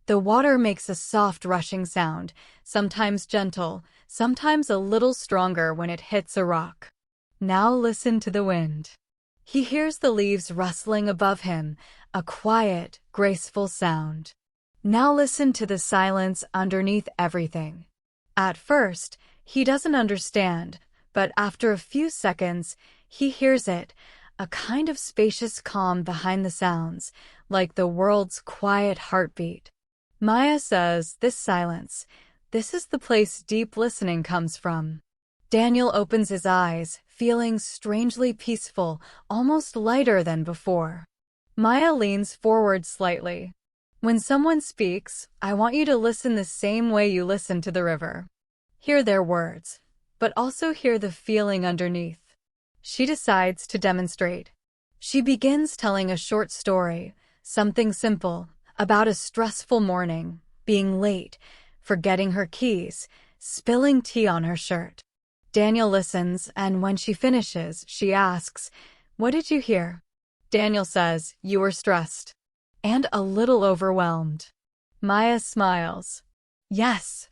The water makes a soft rushing sound, sometimes gentle, sometimes a little stronger when it hits a rock. Now listen to the wind. He hears the leaves rustling above him, a quiet, graceful sound. Now listen to the silence underneath everything. At first, he doesn't understand, but after a few seconds, he hears it, a kind of spacious calm behind the sounds, like the world's quiet heartbeat. Maya says, this silence, this is the place deep listening comes from. Daniel opens his eyes, feeling strangely peaceful, almost lighter than before. Maya leans forward slightly. When someone speaks, I want you to listen the same way you listen to the river. Hear their words, but also hear the feeling underneath. She decides to demonstrate. She begins telling a short story, something simple, about a stressful morning, being late, forgetting her keys, spilling tea on her shirt. Daniel listens, and when she finishes, she asks, What did you hear? Daniel says, you were stressed. And a little overwhelmed. Maya smiles. Yes,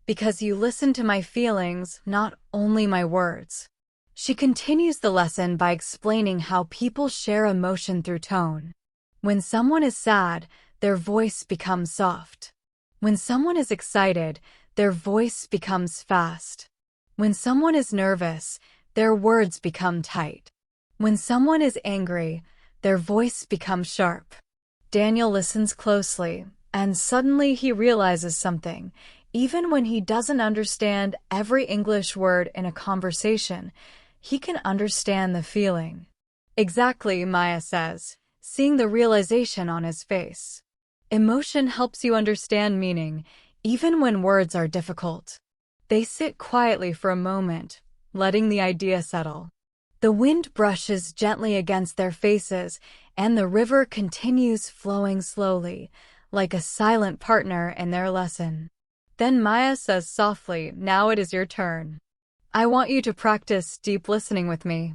because you listened to my feelings, not only my words. She continues the lesson by explaining how people share emotion through tone. When someone is sad, their voice becomes soft. When someone is excited, their voice becomes fast. When someone is nervous, their words become tight. When someone is angry, their voice becomes sharp. Daniel listens closely, and suddenly he realizes something. Even when he doesn't understand every English word in a conversation, he can understand the feeling. Exactly, Maya says, seeing the realization on his face. Emotion helps you understand meaning, even when words are difficult. They sit quietly for a moment, letting the idea settle. The wind brushes gently against their faces, and the river continues flowing slowly, like a silent partner in their lesson. Then Maya says softly, now it is your turn. I want you to practice deep listening with me.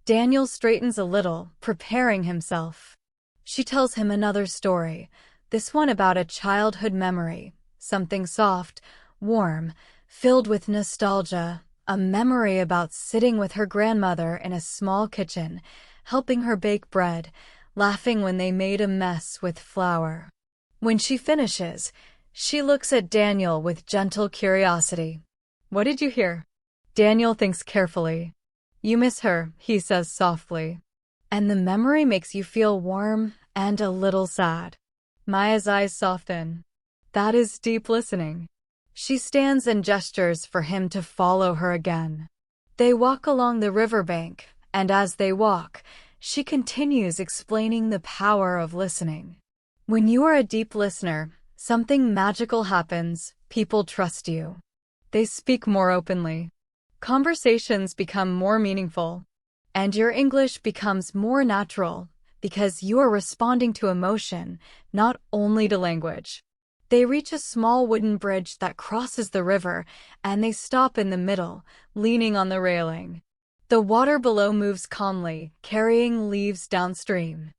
Daniel straightens a little, preparing himself. She tells him another story, this one about a childhood memory, something soft, warm, filled with nostalgia, a memory about sitting with her grandmother in a small kitchen, helping her bake bread, laughing when they made a mess with flour. When she finishes, she looks at Daniel with gentle curiosity. What did you hear? Daniel thinks carefully. You miss her, he says softly. And the memory makes you feel warm and a little sad. Maya's eyes soften. That is deep listening. She stands and gestures for him to follow her again. They walk along the riverbank, and as they walk, she continues explaining the power of listening. When you are a deep listener, something magical happens. People trust you. They speak more openly. Conversations become more meaningful. And your English becomes more natural because you are responding to emotion, not only to language. They reach a small wooden bridge that crosses the river, and they stop in the middle, leaning on the railing. The water below moves calmly, carrying leaves downstream.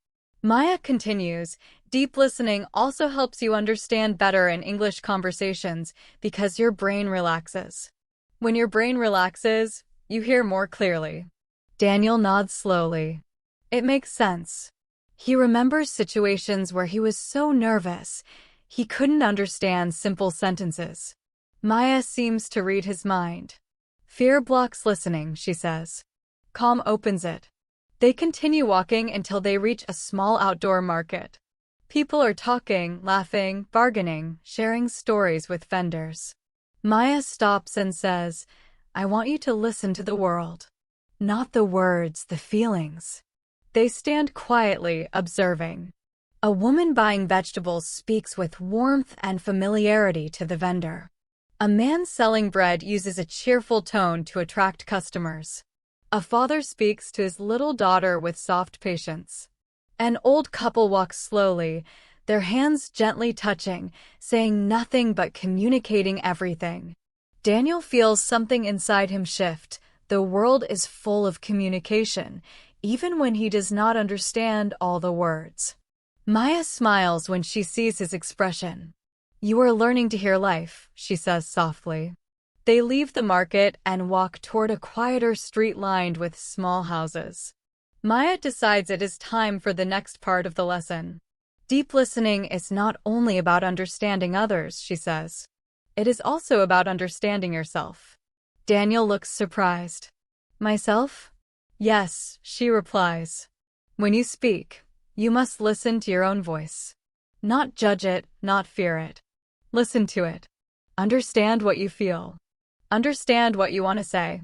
Maya continues, deep listening also helps you understand better in English conversations because your brain relaxes. When your brain relaxes, you hear more clearly. Daniel nods slowly. It makes sense. He remembers situations where he was so nervous, he couldn't understand simple sentences. Maya seems to read his mind. Fear blocks listening, she says. Calm opens it. They continue walking until they reach a small outdoor market. People are talking, laughing, bargaining, sharing stories with vendors. Maya stops and says, I want you to listen to the world. Not the words, the feelings. They stand quietly, observing. A woman buying vegetables speaks with warmth and familiarity to the vendor. A man selling bread uses a cheerful tone to attract customers. A father speaks to his little daughter with soft patience. An old couple walks slowly, their hands gently touching, saying nothing but communicating everything. Daniel feels something inside him shift. The world is full of communication, even when he does not understand all the words. Maya smiles when she sees his expression. You are learning to hear life, she says softly. They leave the market and walk toward a quieter street lined with small houses. Maya decides it is time for the next part of the lesson. Deep listening is not only about understanding others, she says. It is also about understanding yourself. Daniel looks surprised. Myself? Yes, she replies. When you speak, you must listen to your own voice. Not judge it, not fear it. Listen to it. Understand what you feel. Understand what you want to say.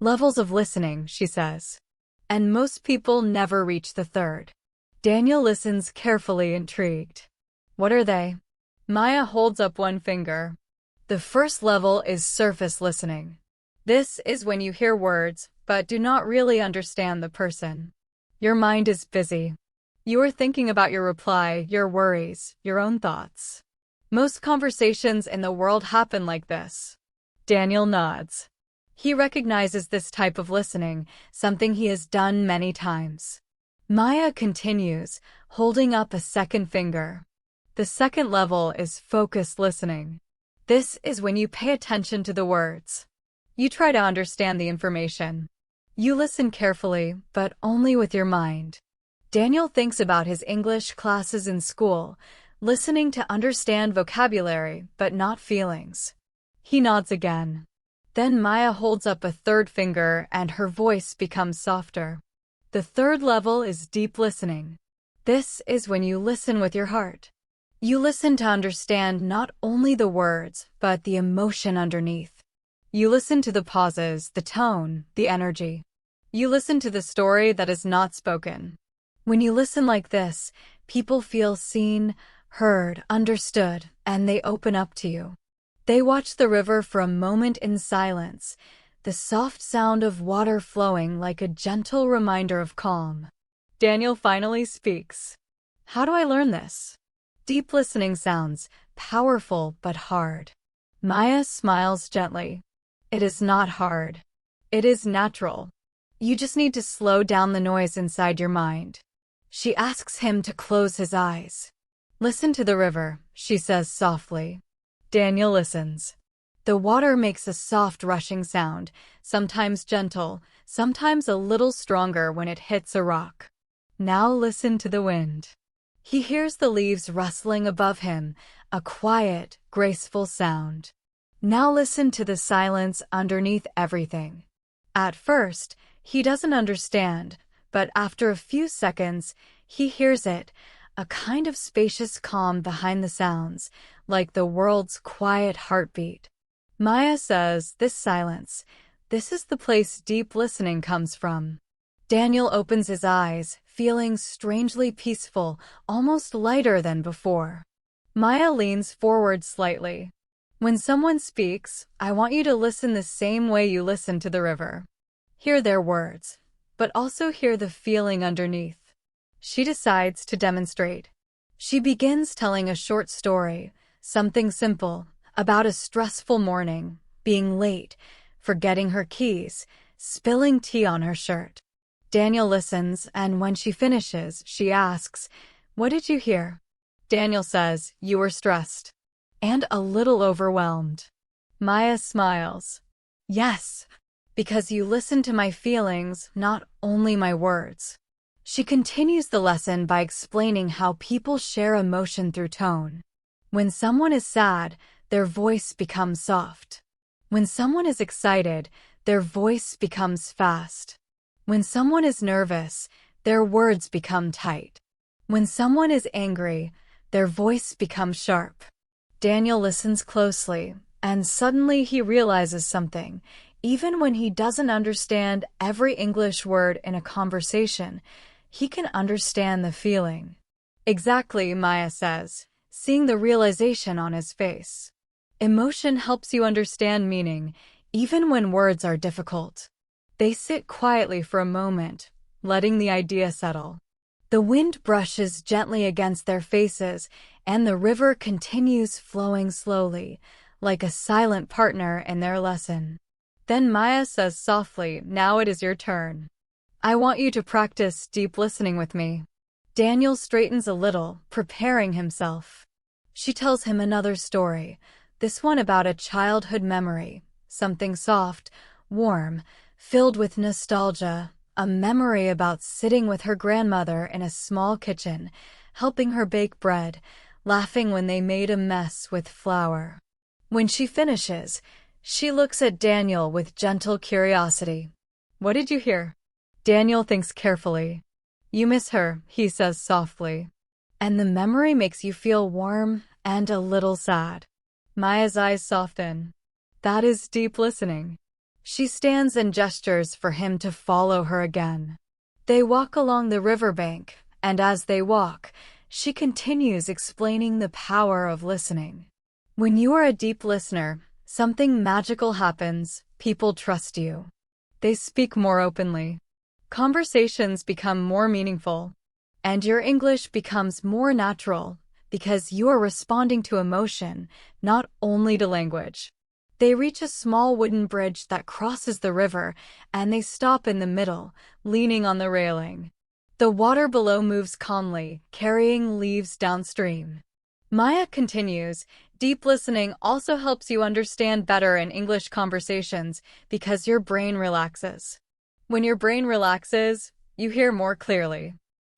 Levels of listening, she says. And most people never reach the third. Daniel listens carefully, intrigued. What are they? Maya holds up one finger. The first level is surface listening. This is when you hear words, but do not really understand the person. Your mind is busy. You are thinking about your reply, your worries, your own thoughts. Most conversations in the world happen like this. Daniel nods. He recognizes this type of listening, something he has done many times. Maya continues, holding up a second finger. The second level is focused listening. This is when you pay attention to the words. You try to understand the information. You listen carefully, but only with your mind. Daniel thinks about his English classes in school, listening to understand vocabulary, but not feelings. He nods again. Then Maya holds up a third finger and her voice becomes softer. The third level is deep listening. This is when you listen with your heart. You listen to understand not only the words, but the emotion underneath. You listen to the pauses, the tone, the energy. You listen to the story that is not spoken. When you listen like this, people feel seen, heard, understood, and they open up to you. They watch the river for a moment in silence, the soft sound of water flowing like a gentle reminder of calm. Daniel finally speaks. How do I learn this? Deep listening sounds powerful but hard. Maya smiles gently. It is not hard. It is natural. You just need to slow down the noise inside your mind. She asks him to close his eyes. Listen to the river, she says softly. Daniel listens. The water makes a soft rushing sound, sometimes gentle, sometimes a little stronger when it hits a rock. Now listen to the wind. He hears the leaves rustling above him, a quiet, graceful sound. Now listen to the silence underneath everything. At first, he doesn't understand, but after a few seconds, he hears it, a kind of spacious calm behind the sounds, like the world's quiet heartbeat. Maya says, this silence, this is the place deep listening comes from. Daniel opens his eyes, feeling strangely peaceful, almost lighter than before. Maya leans forward slightly. When someone speaks, I want you to listen the same way you listen to the river. Hear their words, but also hear the feeling underneath. She decides to demonstrate. She begins telling a short story, something simple, about a stressful morning, being late, forgetting her keys, spilling tea on her shirt. Daniel listens, and when she finishes, she asks, "What did you hear?" Daniel says, "You were stressed. And a little overwhelmed." Maya smiles. "Yes, because you listen to my feelings, not only my words." She continues the lesson by explaining how people share emotion through tone. When someone is sad, their voice becomes soft. When someone is excited, their voice becomes fast. When someone is nervous, their words become tight. When someone is angry, their voice becomes sharp. Daniel listens closely, and suddenly he realizes something. Even when he doesn't understand every English word in a conversation, he can understand the feeling. Exactly, Maya says, seeing the realization on his face. Emotion helps you understand meaning, even when words are difficult. They sit quietly for a moment, letting the idea settle. The wind brushes gently against their faces, and the river continues flowing slowly, like a silent partner in their lesson. Then Maya says softly, "Now it is your turn. I want you to practice deep listening with me." Daniel straightens a little, preparing himself. She tells him another story, this one about a childhood memory, something soft, warm, filled with nostalgia, a memory about sitting with her grandmother in a small kitchen, helping her bake bread, laughing when they made a mess with flour. When she finishes, she looks at Daniel with gentle curiosity. "What did you hear?" Daniel thinks carefully. "You miss her," he says softly. "And the memory makes you feel warm and a little sad." Maya's eyes soften. That is deep listening. She stands and gestures for him to follow her again. They walk along the riverbank, and as they walk, she continues explaining the power of listening. When you are a deep listener, something magical happens. People trust you. They speak more openly. Conversations become more meaningful. And your English becomes more natural because you are responding to emotion, not only to language. They reach a small wooden bridge that crosses the river, and they stop in the middle, leaning on the railing. The water below moves calmly, carrying leaves downstream. Maya continues, deep listening also helps you understand better in English conversations because your brain relaxes. When your brain relaxes, you hear more clearly.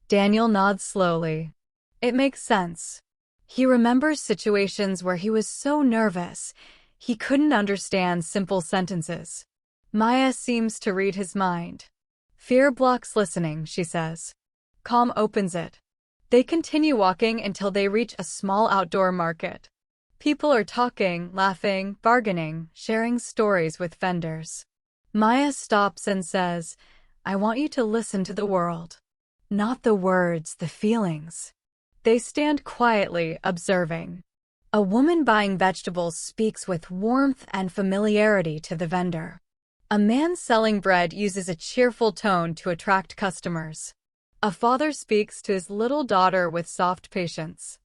Daniel nods slowly. It makes sense. He remembers situations where he was so nervous, he couldn't understand simple sentences. Maya seems to read his mind. Fear blocks listening, she says. Calm opens it. They continue walking until they reach a small outdoor market. People are talking, laughing, bargaining, sharing stories with vendors. Maya stops and says, I want you to listen to the world. Not the words, the feelings. They stand quietly, observing. A woman buying vegetables speaks with warmth and familiarity to the vendor. A man selling bread uses a cheerful tone to attract customers. A father speaks to his little daughter with soft patience.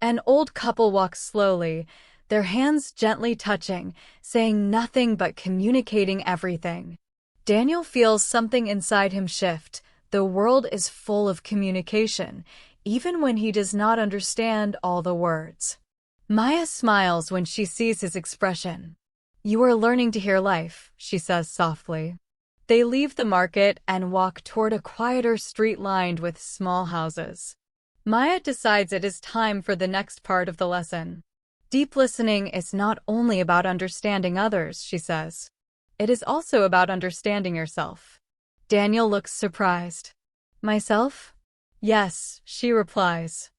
An old couple walks slowly, their hands gently touching, saying nothing but communicating everything. Daniel feels something inside him shift. The world is full of communication, even when he does not understand all the words. Maya smiles when she sees his expression. You are learning to hear life, she says softly. They leave the market and walk toward a quieter street lined with small houses. Maya decides it is time for the next part of the lesson. Deep listening is not only about understanding others, she says. It is also about understanding yourself. Daniel looks surprised. Myself? Yes, she replies.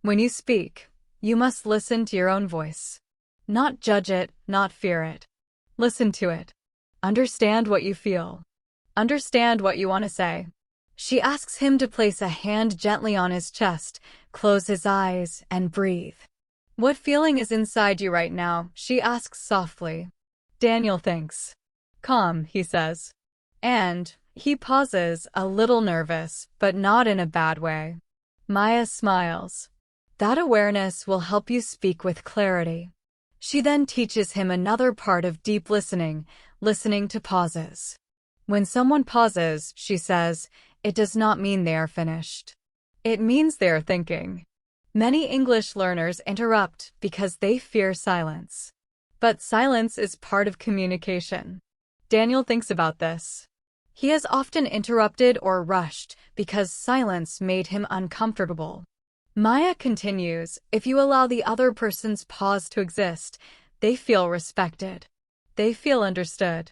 When you speak, you must listen to your own voice. Not judge it, not fear it. Listen to it. Understand what you feel. Understand what you want to say. She asks him to place a hand gently on his chest, close his eyes, and breathe. What feeling is inside you right now? She asks softly. Daniel thinks. Calm, he says. And he pauses, a little nervous, but not in a bad way. Maya smiles. That awareness will help you speak with clarity. She then teaches him another part of deep listening, listening to pauses. When someone pauses, she says, it does not mean they are finished. It means they are thinking. Many English learners interrupt because they fear silence. But silence is part of communication. Daniel thinks about this. He has often interrupted or rushed because silence made him uncomfortable. Maya continues, if you allow the other person's pause to exist, they feel respected. They feel understood.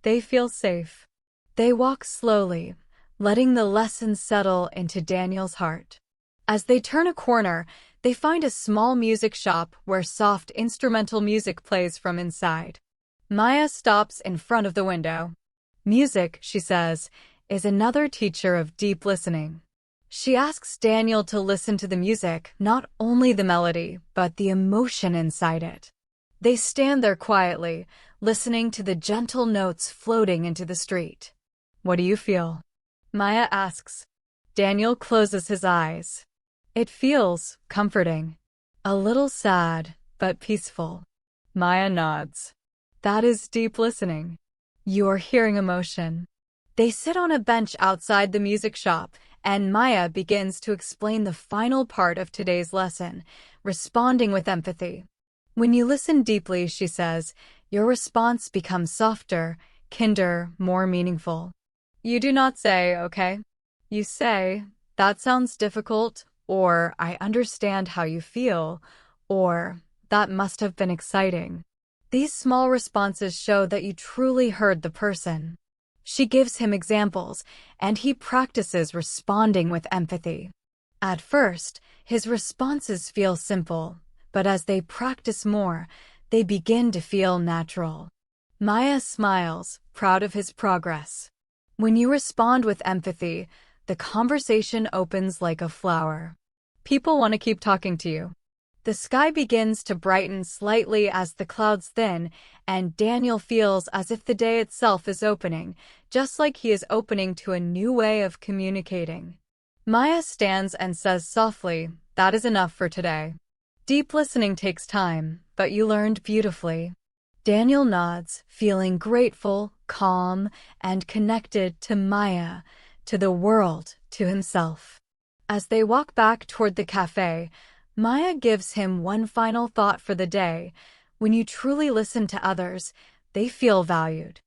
They feel safe. They walk slowly, letting the lesson settle into Daniel's heart. As they turn a corner, they find a small music shop where soft instrumental music plays from inside. Maya stops in front of the window. Music, she says, is another teacher of deep listening. She asks Daniel to listen to the music, not only the melody, but the emotion inside it. They stand there quietly, listening to the gentle notes floating into the street. What do you feel? Maya asks. Daniel closes his eyes. It feels comforting. A little sad, but peaceful. Maya nods. That is deep listening. You are hearing emotion. They sit on a bench outside the music shop, and Maya begins to explain the final part of today's lesson, responding with empathy. When you listen deeply, she says, your response becomes softer, kinder, more meaningful. You do not say, okay. You say, that sounds difficult, or I understand how you feel, or that must have been exciting. These small responses show that you truly heard the person. She gives him examples, and he practices responding with empathy. At first, his responses feel simple, but as they practice more, they begin to feel natural. Maya smiles, proud of his progress. When you respond with empathy, the conversation opens like a flower. People want to keep talking to you. The sky begins to brighten slightly as the clouds thin, and Daniel feels as if the day itself is opening, just like he is opening to a new way of communicating. Maya stands and says softly, that is enough for today. Deep listening takes time, but you learned beautifully. Daniel nods, feeling grateful, calm, and connected to Maya, to the world, to himself. As they walk back toward the cafe, Maya gives him one final thought for the day. When you truly listen to others, they feel valued.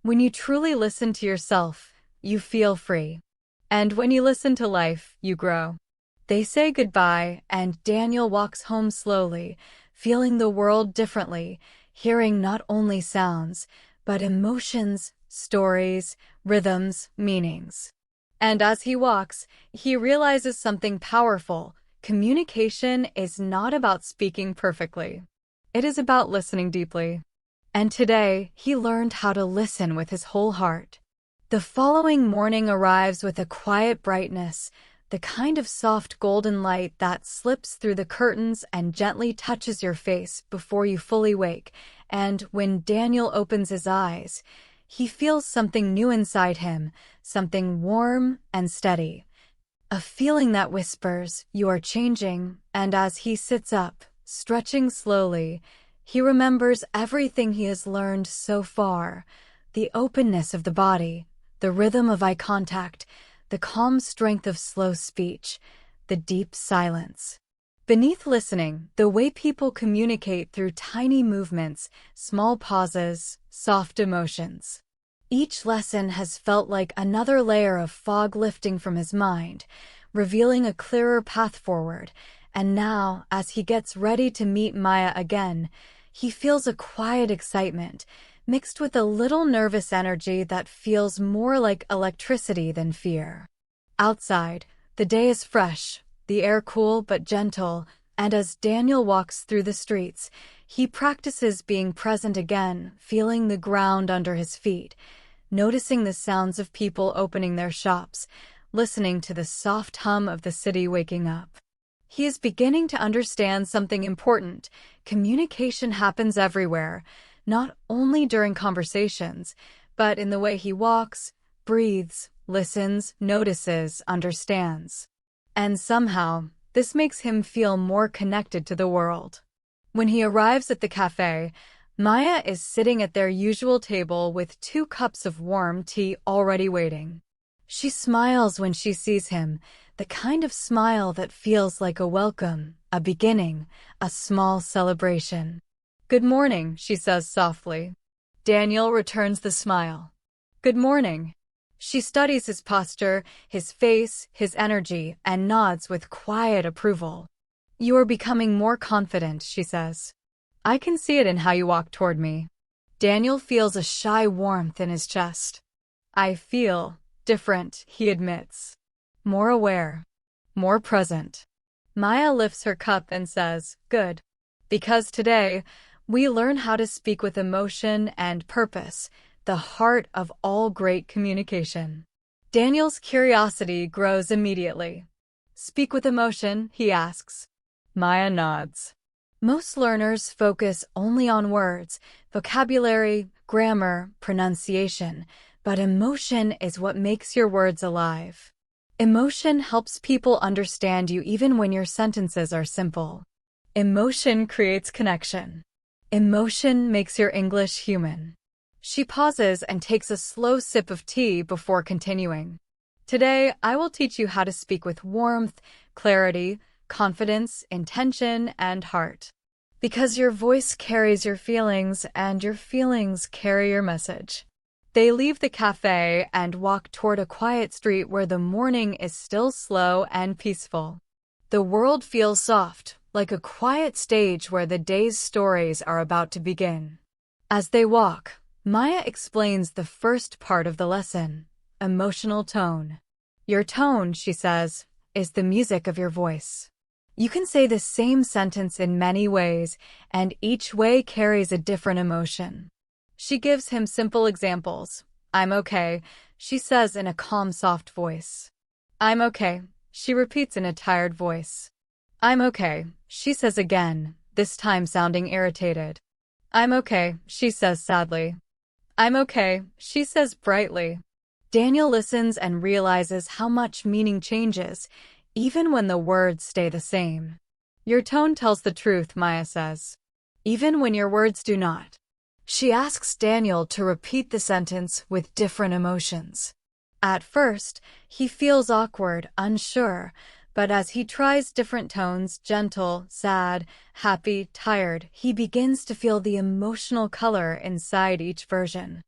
When you truly listen to yourself, you feel free. And when you listen to life, you grow. They say goodbye, and Daniel walks home slowly, feeling the world differently, hearing not only sounds, but emotions, stories, rhythms, meanings. And as he walks, he realizes something powerful. Communication is not about speaking perfectly. It is about listening deeply. And today, he learned how to listen with his whole heart. The following morning arrives with a quiet brightness, the kind of soft golden light that slips through the curtains and gently touches your face before you fully wake. And when Daniel opens his eyes, he feels something new inside him, something warm and steady. A feeling that whispers, "You are changing," and as he sits up, stretching slowly, he remembers everything he has learned so far: the openness of the body, the rhythm of eye contact, the calm strength of slow speech, the deep silence. Beneath listening, the way people communicate through tiny movements, small pauses, soft emotions. Each lesson has felt like another layer of fog lifting from his mind, revealing a clearer path forward. And now, as he gets ready to meet Maya again, he feels a quiet excitement, mixed with a little nervous energy that feels more like electricity than fear. Outside, the day is fresh, the air cool but gentle, and as Daniel walks through the streets, he practices being present again, feeling the ground under his feet, noticing the sounds of people opening their shops, listening to the soft hum of the city waking up. He is beginning to understand something important. Communication happens everywhere, not only during conversations, but in the way he walks, breathes, listens, notices, understands. And somehow, this makes him feel more connected to the world. When he arrives at the cafe, Maya is sitting at their usual table with 2 cups of warm tea already waiting. She smiles when she sees him, the kind of smile that feels like a welcome, a beginning, a small celebration. "Good morning," she says softly. Daniel returns the smile. "Good morning." She studies his posture, his face, his energy, and nods with quiet approval. "You are becoming more confident," she says. "I can see it in how you walk toward me." Daniel feels a shy warmth in his chest. "I feel different," he admits. "More aware, more present." Maya lifts her cup and says, "Good." Because today, we learn how to speak with emotion and purpose, the heart of all great communication. Daniel's curiosity grows immediately. "Speak with emotion?" he asks. Maya nods. Most learners focus only on words, vocabulary, grammar, pronunciation, but emotion is what makes your words alive. Emotion helps people understand you even when your sentences are simple. Emotion creates connection. Emotion makes your English human. She pauses and takes a slow sip of tea before continuing. "Today, I will teach you how to speak with warmth, clarity, confidence, intention, and heart. Because your voice carries your feelings, and your feelings carry your message." They leave the cafe and walk toward a quiet street where the morning is still slow and peaceful. The world feels soft, like a quiet stage where the day's stories are about to begin. As they walk, Maya explains the first part of the lesson: emotional tone. "Your tone," she says, "is the music of your voice. You can say the same sentence in many ways, and each way carries a different emotion." She gives him simple examples. "I'm okay," she says in a calm, soft voice. "I'm okay," she repeats in a tired voice. "I'm okay," she says again, this time sounding irritated. "I'm okay," she says sadly. "I'm okay," she says brightly. Daniel listens and realizes how much meaning changes, even when the words stay the same. "Your tone tells the truth," Maya says. "Even when your words do not." She asks Daniel to repeat the sentence with different emotions. At first, he feels awkward, unsure, but as he tries different tones, gentle, sad, happy, tired, he begins to feel the emotional color inside each version.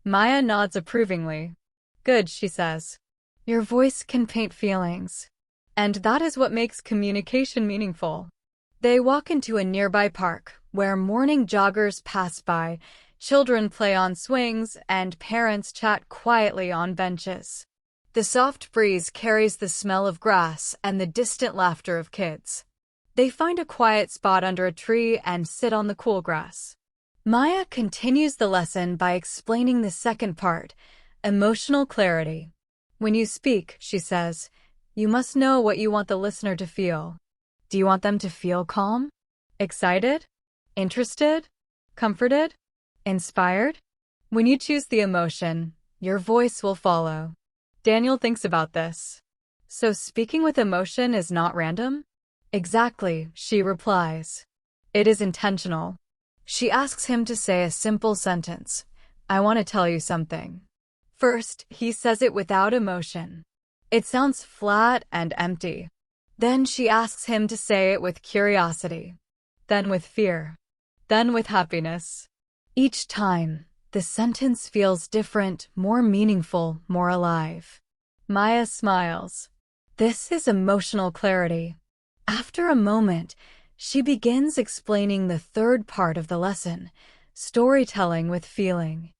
Maya nods approvingly. Good, she says. Your voice can paint feelings. And that is what makes communication meaningful. They walk into a nearby park, where morning joggers pass by, children play on swings, and parents chat quietly on benches. The soft breeze carries the smell of grass and the distant laughter of kids. They find a quiet spot under a tree and sit on the cool grass. Maya continues the lesson by explaining the second part, emotional clarity. When you speak, she says, you must know what you want the listener to feel. Do you want them to feel calm? Excited? Interested? Comforted? Inspired? When you choose the emotion, your voice will follow. Daniel thinks about this. So speaking with emotion is not random? Exactly, she replies. It is intentional. She asks him to say a simple sentence. I want to tell you something. First, he says it without emotion. It sounds flat and empty. Then she asks him to say it with curiosity. Then with fear. Then with happiness. Each time, the sentence feels different, more meaningful, more alive. Maya smiles. This is emotional clarity. After a moment, she begins explaining the third part of the lesson, storytelling with feeling.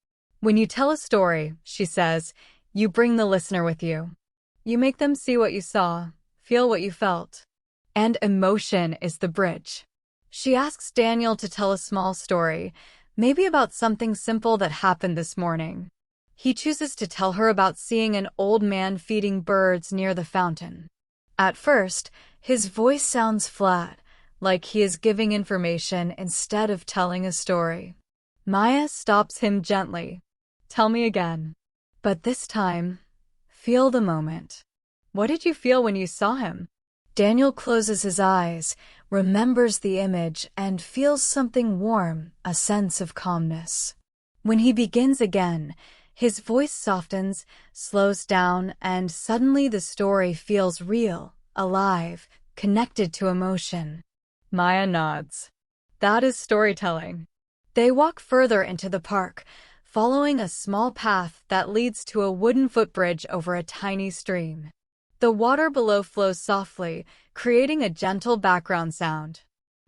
When you tell a story, she says, you bring the listener with you. You make them see what you saw, feel what you felt. And emotion is the bridge. She asks Daniel to tell a small story, maybe about something simple that happened this morning. He chooses to tell her about seeing an old man feeding birds near the fountain. At first, his voice sounds flat, like he is giving information instead of telling a story. Maya stops him gently. Tell me again. But this time, feel the moment. What did you feel when you saw him? Daniel closes his eyes, remembers the image, and feels something warm, a sense of calmness. When he begins again, his voice softens, slows down, and suddenly the story feels real, alive, connected to emotion. Maya nods. That is storytelling. They walk further into the park, following a small path that leads to a wooden footbridge over a tiny stream. The water below flows softly, creating a gentle background sound.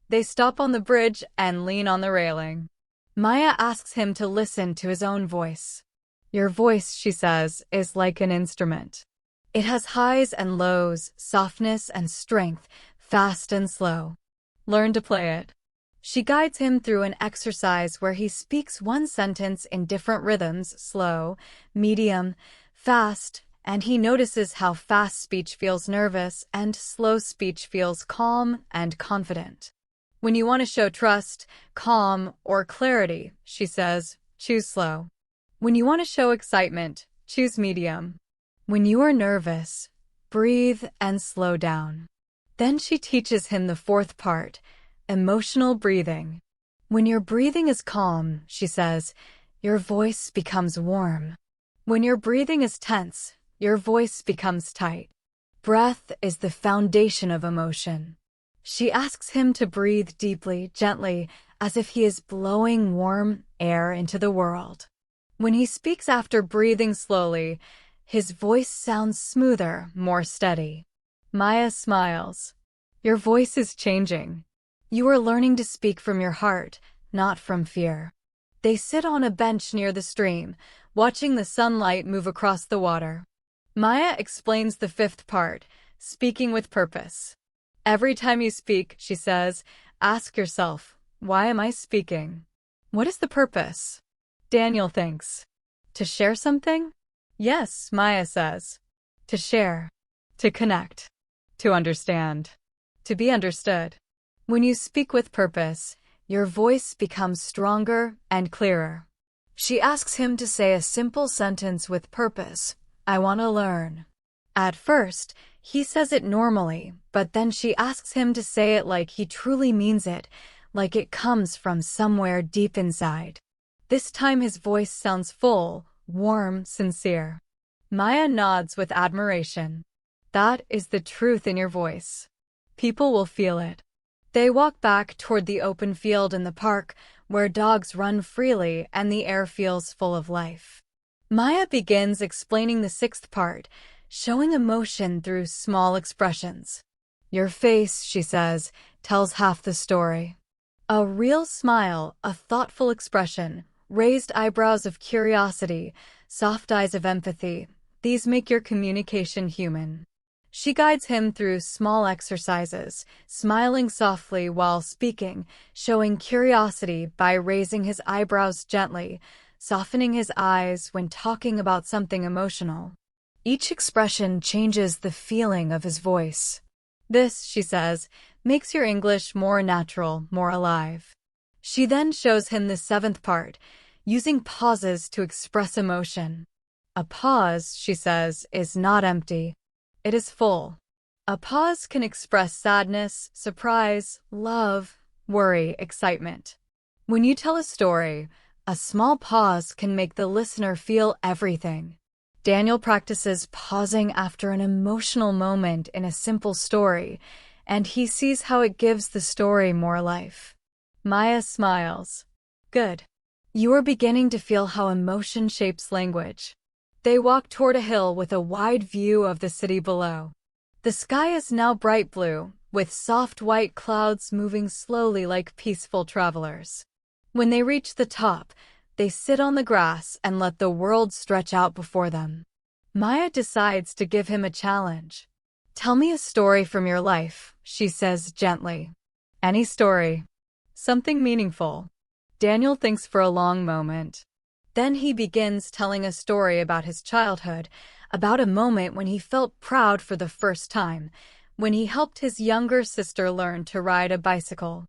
They stop on the bridge and lean on the railing. Maya asks him to listen to his own voice. Your voice, she says, is like an instrument. It has highs and lows, softness and strength, fast and slow. Learn to play it. She guides him through an exercise where he speaks one sentence in different rhythms, slow, medium, fast, and he notices how fast speech feels nervous and slow speech feels calm and confident. When you want to show trust, calm, or clarity, she says, choose slow. When you want to show excitement, choose medium. When you are nervous, breathe and slow down. Then she teaches him the fourth part, emotional breathing. When your breathing is calm, she says, your voice becomes warm. When your breathing is tense, your voice becomes tight. Breath is the foundation of emotion. She asks him to breathe deeply, gently, as if he is blowing warm air into the world. When he speaks after breathing slowly, his voice sounds smoother, more steady. Maya smiles. Your voice is changing. You are learning to speak from your heart, not from fear. They sit on a bench near the stream, watching the sunlight move across the water. Maya explains the fifth part, speaking with purpose. Every time you speak, she says, ask yourself, why am I speaking? What is the purpose? Daniel thinks. To share something? Yes, Maya says. To share. To connect. To understand. To be understood. When you speak with purpose, your voice becomes stronger and clearer. She asks him to say a simple sentence with purpose. I want to learn. At first, he says it normally, but then she asks him to say it like he truly means it, like it comes from somewhere deep inside. This time his voice sounds full, warm, sincere. Maya nods with admiration. That is the truth in your voice. People will feel it. They walk back toward the open field in the park, where dogs run freely and the air feels full of life. Maya begins explaining the sixth part, showing emotion through small expressions. Your face, she says, tells half the story. A real smile, a thoughtful expression, raised eyebrows of curiosity, soft eyes of empathy, these make your communication human. She guides him through small exercises, smiling softly while speaking, showing curiosity by raising his eyebrows gently, softening his eyes when talking about something emotional. Each expression changes the feeling of his voice. This, she says, makes your English more natural, more alive. She then shows him the seventh part, using pauses to express emotion. A pause, she says, is not empty. It is full. A pause can express sadness, surprise, love, worry, excitement. When you tell a story, a small pause can make the listener feel everything. Daniel practices pausing after an emotional moment in a simple story, and he sees how it gives the story more life. Maya smiles. Good. You are beginning to feel how emotion shapes language. They walk toward a hill with a wide view of the city below. The sky is now bright blue, with soft white clouds moving slowly like peaceful travelers. When they reach the top, they sit on the grass and let the world stretch out before them. Maya decides to give him a challenge. Tell me a story from your life, she says gently. Any story. Something meaningful. Daniel thinks for a long moment. Then he begins telling a story about his childhood, about a moment when he felt proud for the first time, when he helped his younger sister learn to ride a bicycle.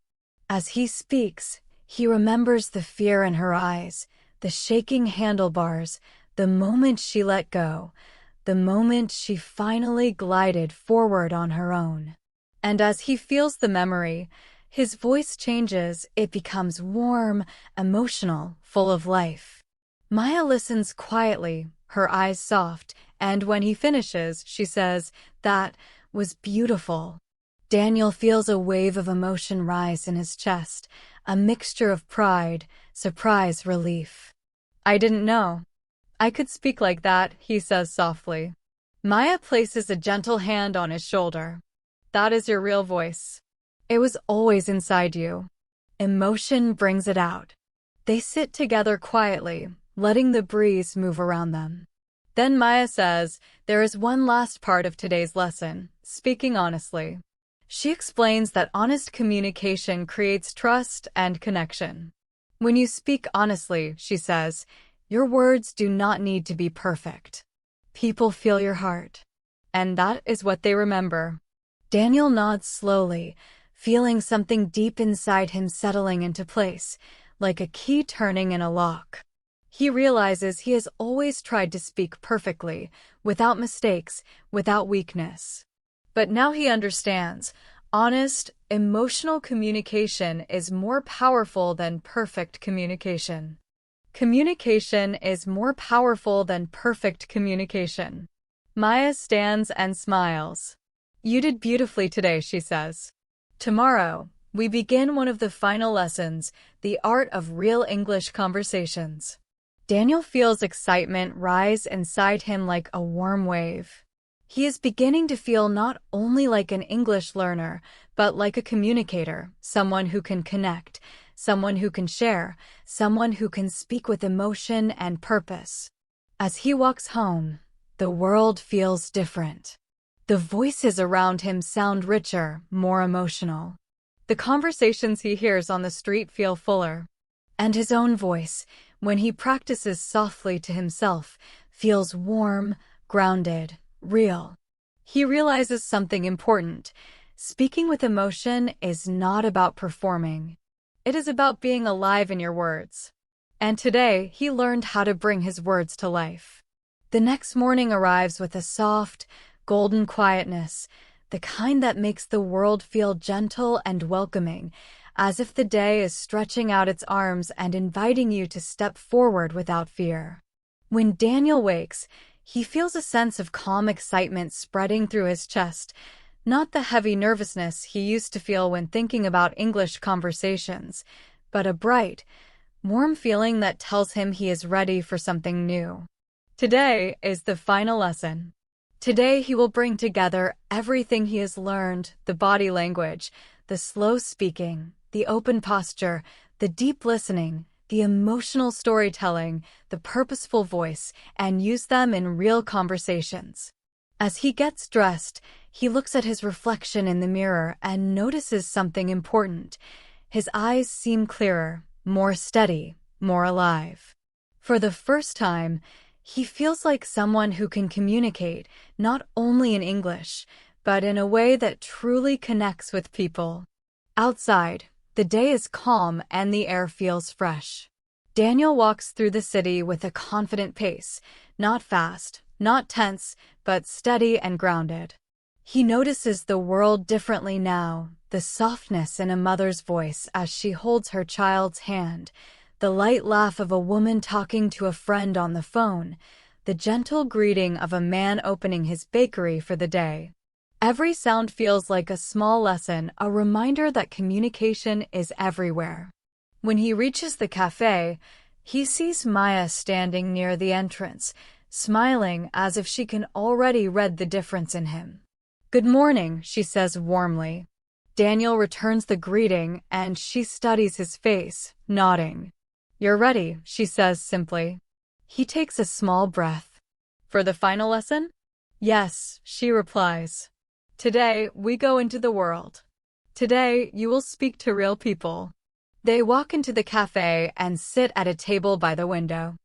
As he speaks, he remembers the fear in her eyes, the shaking handlebars, the moment she let go, the moment she finally glided forward on her own. And as he feels the memory, his voice changes, it becomes warm, emotional, full of life. Maya listens quietly, her eyes soft, and when he finishes, she says, "That was beautiful." Daniel feels a wave of emotion rise in his chest, a mixture of pride, surprise, relief. I didn't know I could speak like that, he says softly. Maya places a gentle hand on his shoulder. That is your real voice. It was always inside you. Emotion brings it out. They sit together quietly, letting the breeze move around them. Then Maya says, there is one last part of today's lesson, speaking honestly. She explains that honest communication creates trust and connection. When you speak honestly, she says, your words do not need to be perfect. People feel your heart. And that is what they remember. Daniel nods slowly, feeling something deep inside him settling into place, like a key turning in a lock. He realizes he has always tried to speak perfectly, without mistakes, without weakness. But now he understands, honest, emotional communication is more powerful than perfect communication. Communication is more powerful than perfect communication. Maya stands and smiles. You did beautifully today, she says. Tomorrow, we begin one of the final lessons, the art of real English conversations. Daniel feels excitement rise inside him like a warm wave. He is beginning to feel not only like an English learner, but like a communicator, someone who can connect, someone who can share, someone who can speak with emotion and purpose. As he walks home, the world feels different. The voices around him sound richer, more emotional. The conversations he hears on the street feel fuller. And his own voice, when he practices softly to himself, feels warm, grounded, real. He realizes something important. Speaking with emotion is not about performing. It is about being alive in your words. And today, he learned how to bring his words to life. The next morning arrives with a soft, golden quietness, the kind that makes the world feel gentle and welcoming, as if the day is stretching out its arms and inviting you to step forward without fear. When Daniel wakes, he feels a sense of calm excitement spreading through his chest, not the heavy nervousness he used to feel when thinking about English conversations, but a bright, warm feeling that tells him he is ready for something new. Today is the final lesson. Today he will bring together everything he has learned, the body language, the slow speaking, the open posture, the deep listening, the emotional storytelling, the purposeful voice, and use them in real conversations. As he gets dressed, he looks at his reflection in the mirror and notices something important. His eyes seem clearer, more steady, more alive. For the first time, he feels like someone who can communicate not only in English, but in a way that truly connects with people. Outside, the day is calm and the air feels fresh. Daniel walks through the city with a confident pace, not fast, not tense, but steady and grounded. He notices the world differently now, the softness in a mother's voice as she holds her child's hand, the light laugh of a woman talking to a friend on the phone, the gentle greeting of a man opening his bakery for the day. Every sound feels like a small lesson, a reminder that communication is everywhere. When he reaches the cafe, he sees Maya standing near the entrance, smiling as if she can already read the difference in him. "Good morning," she says warmly. Daniel returns the greeting and she studies his face, nodding. "You're ready," she says simply. He takes a small breath. "For the final lesson?" "Yes," she replies. "Today, we go into the world. Today, you will speak to real people." They walk into the cafe and sit at a table by the window.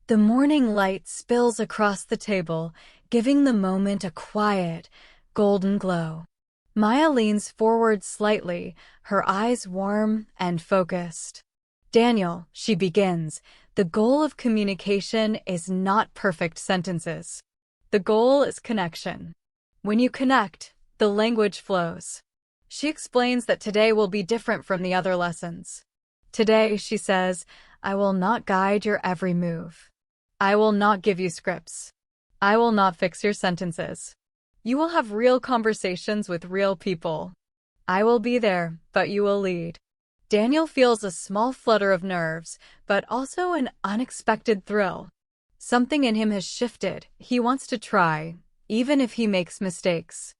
The morning light spills across the table, giving the moment a quiet, golden glow. Maya leans forward slightly, her eyes warm and focused. "Daniel," she begins, "the goal of communication is not perfect sentences. The goal is connection. When you connect, the language flows." She explains that today will be different from the other lessons. "Today," she says, "I will not guide your every move. I will not give you scripts. I will not fix your sentences. You will have real conversations with real people. I will be there, but you will lead." Daniel feels a small flutter of nerves, but also an unexpected thrill. Something in him has shifted. He wants to try, even if he makes mistakes.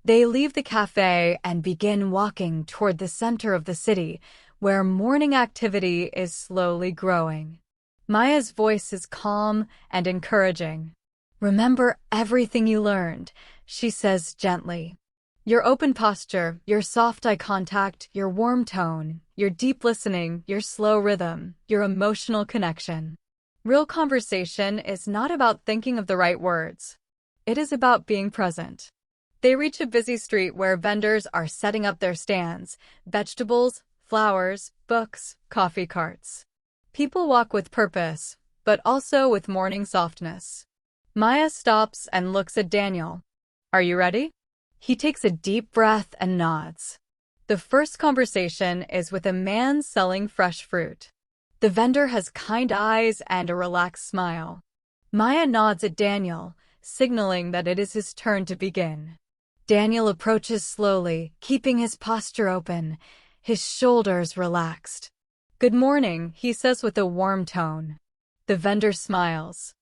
They leave the cafe and begin walking toward the center of the city, where morning activity is slowly growing. Maya's voice is calm and encouraging. "Remember everything you learned," she says gently. "Your open posture, your soft eye contact, your warm tone, your deep listening, your slow rhythm, your emotional connection. Real conversation is not about thinking of the right words. It is about being present." They reach a busy street where vendors are setting up their stands, vegetables, flowers, books, coffee carts. People walk with purpose, but also with morning softness. Maya stops and looks at Daniel. "Are you ready?" He takes a deep breath and nods. The first conversation is with a man selling fresh fruit. The vendor has kind eyes and a relaxed smile. Maya nods at Daniel, signaling that it is his turn to begin. Daniel approaches slowly, keeping his posture open, his shoulders relaxed. "Good morning," he says with a warm tone. The vendor smiles.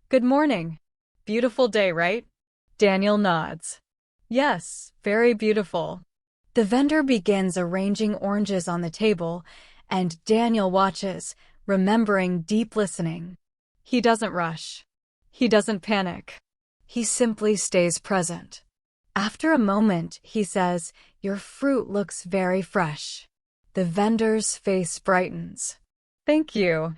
"Good morning. Beautiful day, right?" Daniel nods. "Yes, very beautiful." The vendor begins arranging oranges on the table, and Daniel watches, remembering deep listening. He doesn't rush. He doesn't panic. He simply stays present. After a moment, he says, "Your fruit looks very fresh." The vendor's face brightens. "Thank you.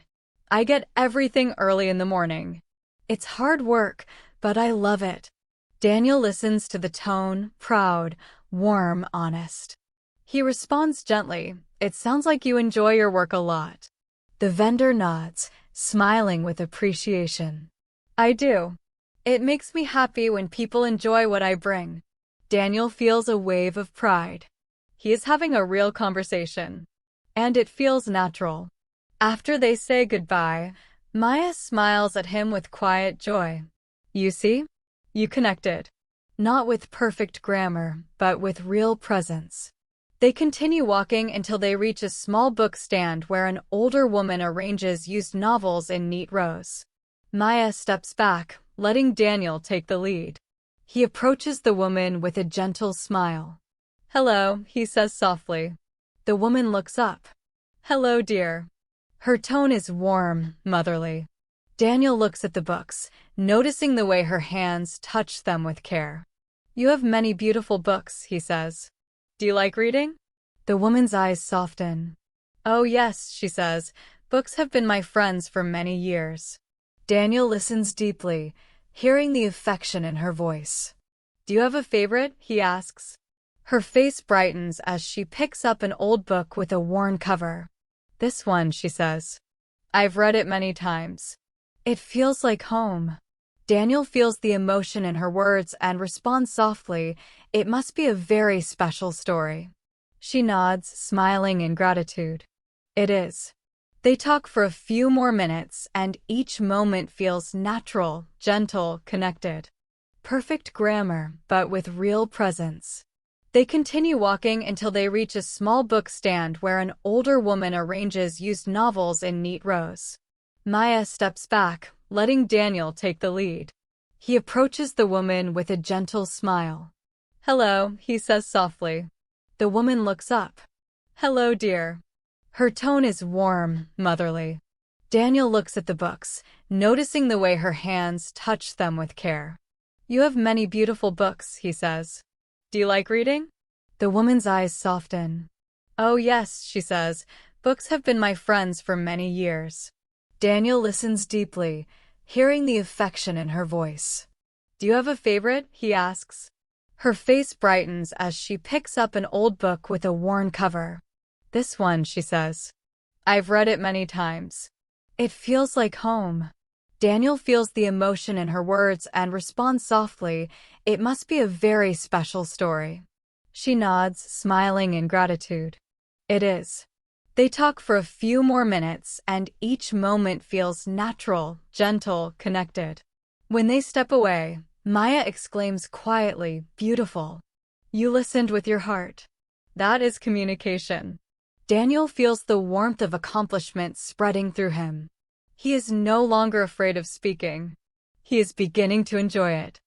I get everything early in the morning. It's hard work, but I love it." Daniel listens to the tone, proud, warm, honest. He responds gently, "It sounds like you enjoy your work a lot." The vendor nods, smiling with appreciation. "I do. It makes me happy when people enjoy what I bring." Daniel feels a wave of pride. He is having a real conversation. and it feels natural. After they say goodbye, Maya smiles at him with quiet joy. You see? You connected. Not with perfect grammar, but with real presence. They continue walking until they reach a small bookstand where an older woman arranges used novels in neat rows. Maya steps back, letting Daniel take the lead. He approaches the woman with a gentle smile. Hello, he says softly. The woman looks up. Hello, dear. Her tone is warm, motherly. Daniel looks at the books, noticing the way her hands touch them with care. You have many beautiful books, he says. Do you like reading? The woman's eyes soften. Oh yes, she says. Books have been my friends for many years. Daniel listens deeply, hearing the affection in her voice. Do you have a favorite? He asks. Her face brightens as she picks up an old book with a worn cover. This one, she says. I've read it many times. It feels like home. Daniel feels the emotion in her words and responds softly, it must be a very special story. She nods, smiling in gratitude. It is. They talk for a few more minutes, and each moment feels natural, gentle, connected. Perfect grammar, but with real presence. They continue walking until they reach a small bookstand where an older woman arranges used novels in neat rows. Maya steps back, letting Daniel take the lead. He approaches the woman with a gentle smile. Hello, he says softly. The woman looks up. Hello, dear. Her tone is warm, motherly. Daniel looks at the books, noticing the way her hands touch them with care. You have many beautiful books, he says. Do you like reading? The woman's eyes soften. Oh yes, she says. Books have been my friends for many years. Daniel listens deeply, hearing the affection in her voice. Do you have a favorite? He asks. Her face brightens as she picks up an old book with a worn cover. This one, she says. I've read it many times. It feels like home. Daniel feels the emotion in her words and responds softly, it must be a very special story. She nods, smiling in gratitude. It is. They talk for a few more minutes, and each moment feels natural, gentle, connected. When they step away, Maya exclaims quietly, beautiful. You listened with your heart. That is communication. Daniel feels the warmth of accomplishment spreading through him. He is no longer afraid of speaking. He is beginning to enjoy it.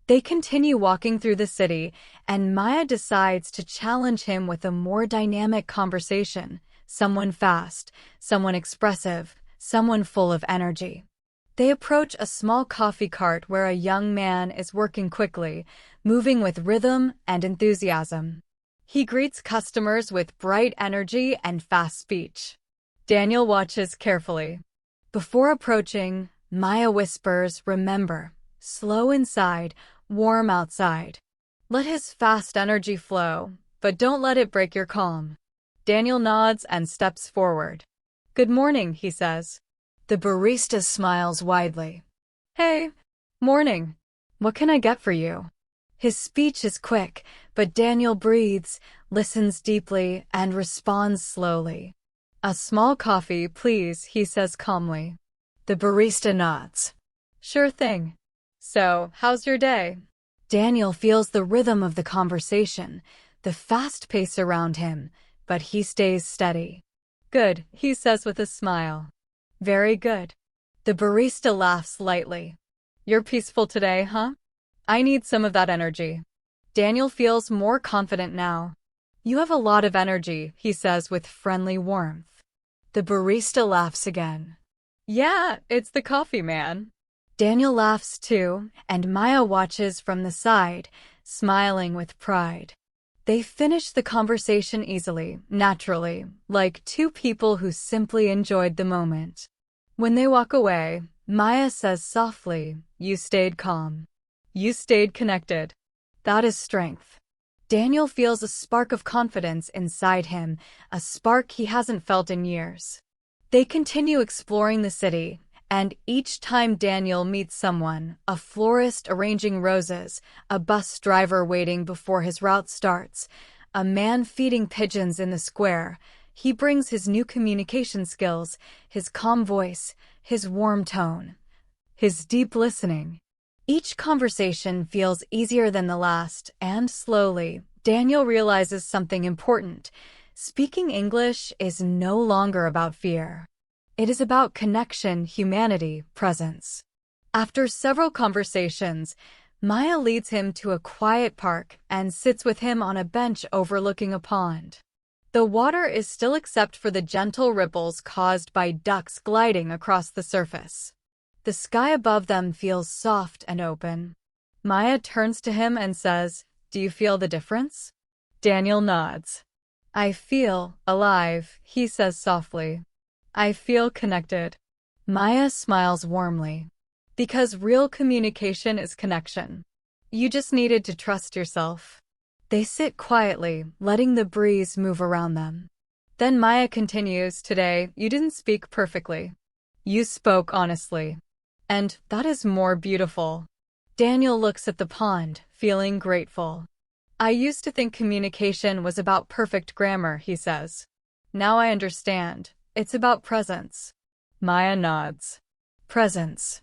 They continue walking through the city, and Maya decides to challenge him with a more dynamic conversation. Someone fast, someone expressive, someone full of energy. They approach a small coffee cart where a young man is working quickly, moving with rhythm and enthusiasm. He greets customers with bright energy and fast speech. Daniel watches carefully. Before approaching, Maya whispers, remember, slow inside, warm outside. Let his fast energy flow, but don't let it break your calm. Daniel nods and steps forward. Good morning, he says. The barista smiles widely. Hey, morning. What can I get for you? His speech is quick, but Daniel breathes, listens deeply, and responds slowly. A small coffee, please, he says calmly. The barista nods. Sure thing. So, how's your day? Daniel feels the rhythm of the conversation, the fast pace around him, but he stays steady. Good, he says with a smile. Very good. The barista laughs lightly. You're peaceful today, huh? I need some of that energy. Daniel feels more confident now. You have a lot of energy, he says with friendly warmth. The barista laughs again. Yeah, it's the coffee man. Daniel laughs too, and Maya watches from the side, smiling with pride. They finish the conversation easily, naturally, like two people who simply enjoyed the moment. When they walk away, Maya says softly, you stayed calm. You stayed connected. That is strength. Daniel feels a spark of confidence inside him, a spark he hasn't felt in years. They continue exploring the city, and each time Daniel meets someone, a florist arranging roses, a bus driver waiting before his route starts, a man feeding pigeons in the square, He brings his new communication skills, his calm voice, his warm tone, his deep listening. Each conversation feels easier than the last, and slowly, Daniel realizes something important. Speaking English is no longer about fear. It is about connection, humanity, presence. After several conversations, Maya leads him to a quiet park and sits with him on a bench overlooking a pond. The water is still except for the gentle ripples caused by ducks gliding across the surface. The sky above them feels soft and open. Maya turns to him and says, "Do you feel the difference?" Daniel nods. "I feel alive," he says softly. "I feel connected." Maya smiles warmly. Because real communication is connection. You just needed to trust yourself. They sit quietly, letting the breeze move around them. Then Maya continues, "Today, you didn't speak perfectly. You spoke honestly. And that is more beautiful." Daniel looks at the pond, feeling grateful. "I used to think communication was about perfect grammar," he says. "Now I understand. It's about presence." Maya nods. Presence.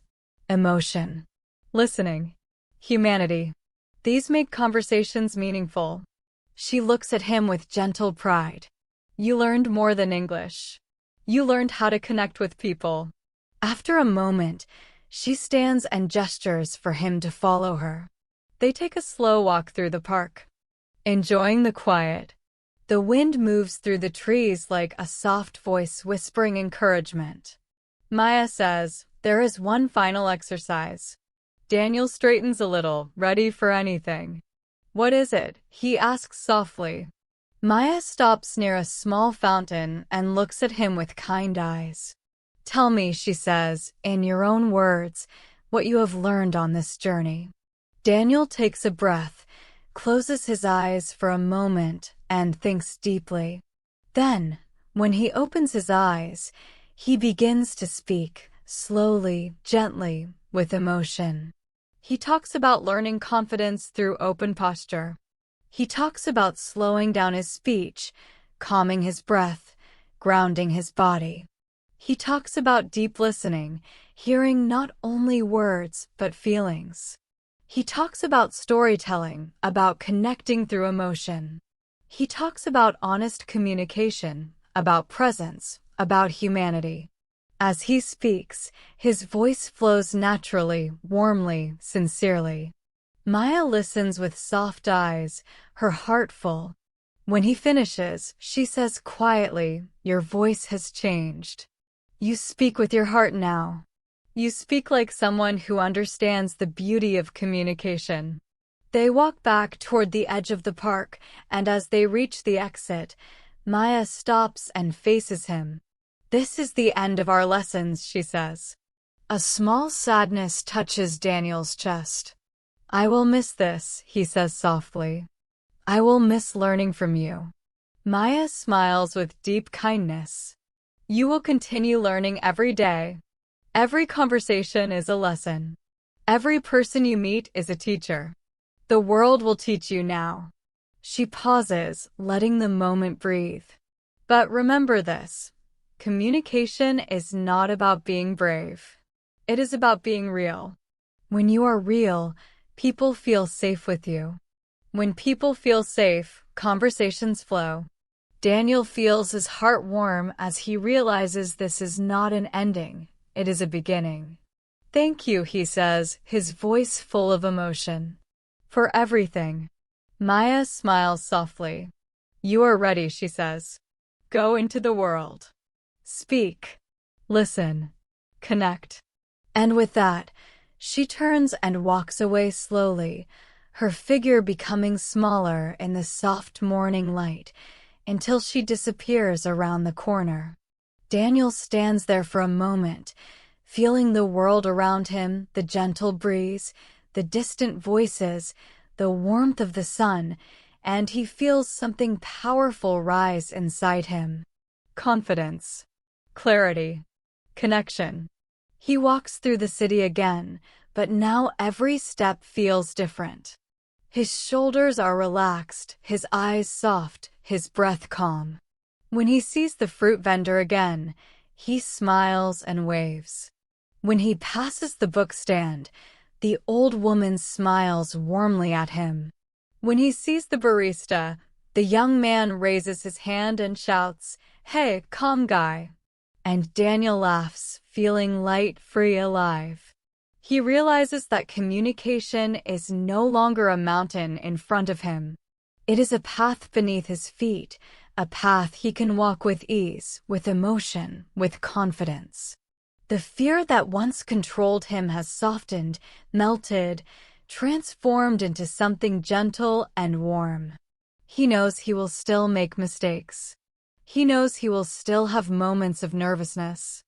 Emotion. Listening. Humanity. These make conversations meaningful. She looks at him with gentle pride. "You learned more than English. You learned how to connect with people." After a moment, she stands and gestures for him to follow her. They take a slow walk through the park, enjoying the quiet. The wind moves through the trees like a soft voice whispering encouragement. Maya says, "There is one final exercise." Daniel straightens a little, ready for anything. "What is it?" he asks softly. Maya stops near a small fountain and looks at him with kind eyes. "Tell me," she says, "in your own words, what you have learned on this journey." Daniel takes a breath, closes his eyes for a moment, and thinks deeply. Then, when he opens his eyes, he begins to speak, slowly, gently, with emotion. He talks about learning confidence through open posture. He talks about slowing down his speech, calming his breath, grounding his body. He talks about deep listening, hearing not only words, but feelings. He talks about storytelling, about connecting through emotion. He talks about honest communication, about presence, about humanity. As he speaks, his voice flows naturally, warmly, sincerely. Maya listens with soft eyes, her heart full. When he finishes, she says quietly, "Your voice has changed. You speak with your heart now. You speak like someone who understands the beauty of communication." They walk back toward the edge of the park, and as they reach the exit, Maya stops and faces him. "This is the end of our lessons," she says. A small sadness touches Daniel's chest. "I will miss this," he says softly. "I will miss learning from you." Maya smiles with deep kindness. "You will continue learning every day. Every conversation is a lesson. Every person you meet is a teacher. The world will teach you now." She pauses, letting the moment breathe. "But remember this. Communication is not about being brave. It is about being real. When you are real, people feel safe with you. When people feel safe, conversations flow." Daniel feels his heart warm as he realizes this is not an ending, it is a beginning. "Thank you," he says, his voice full of emotion. "For everything." Maya smiles softly. "You are ready," she says. "Go into the world. Speak. Listen. Connect." And with that, she turns and walks away slowly, her figure becoming smaller in the soft morning light, until she disappears around the corner. Daniel stands there for a moment, feeling the world around him, the gentle breeze, the distant voices, the warmth of the sun, and he feels something powerful rise inside him. Confidence. Clarity. Connection. He walks through the city again, but now every step feels different. His shoulders are relaxed, his eyes soft, his breath calm. When he sees the fruit vendor again, he smiles and waves. When he passes the book stand, the old woman smiles warmly at him. When he sees the barista, the young man raises his hand and shouts, "Hey, calm guy." And Daniel laughs, feeling light, free, alive. He realizes that communication is no longer a mountain in front of him. It is a path beneath his feet, a path he can walk with ease, with emotion, with confidence. The fear that once controlled him has softened, melted, transformed into something gentle and warm. He knows he will still make mistakes. He knows he will still have moments of nervousness.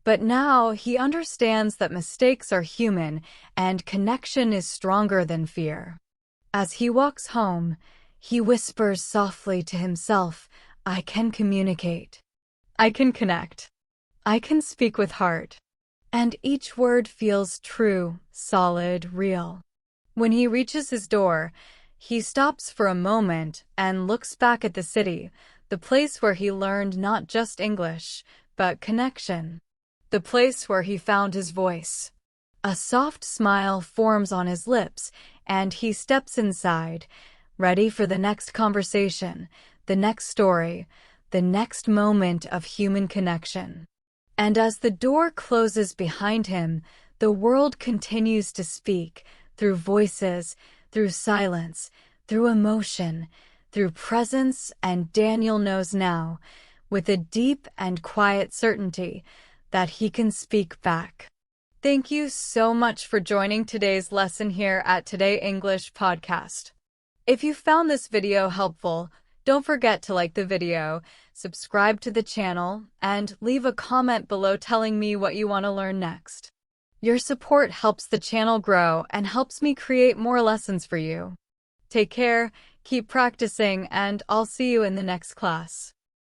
But now he understands that mistakes are human and connection is stronger than fear. As he walks home, he whispers softly to himself, "I can communicate. I can connect. I can speak with heart." And each word feels true, solid, real. When he reaches his door, he stops for a moment and looks back at the city, the place where he learned not just English, but connection. The place where he found his voice. A soft smile forms on his lips, and he steps inside, ready for the next conversation, the next story, the next moment of human connection. And as the door closes behind him, the world continues to speak, through voices, through silence, through emotion, through presence, and Daniel knows now, with a deep and quiet certainty, that he can speak back. Thank you so much for joining today's lesson here at Today English Podcast. If you found this video helpful, don't forget to like the video, subscribe to the channel, and leave a comment below telling me what you want to learn next. Your support helps the channel grow and helps me create more lessons for you. Take care, keep practicing, and I'll see you in the next class.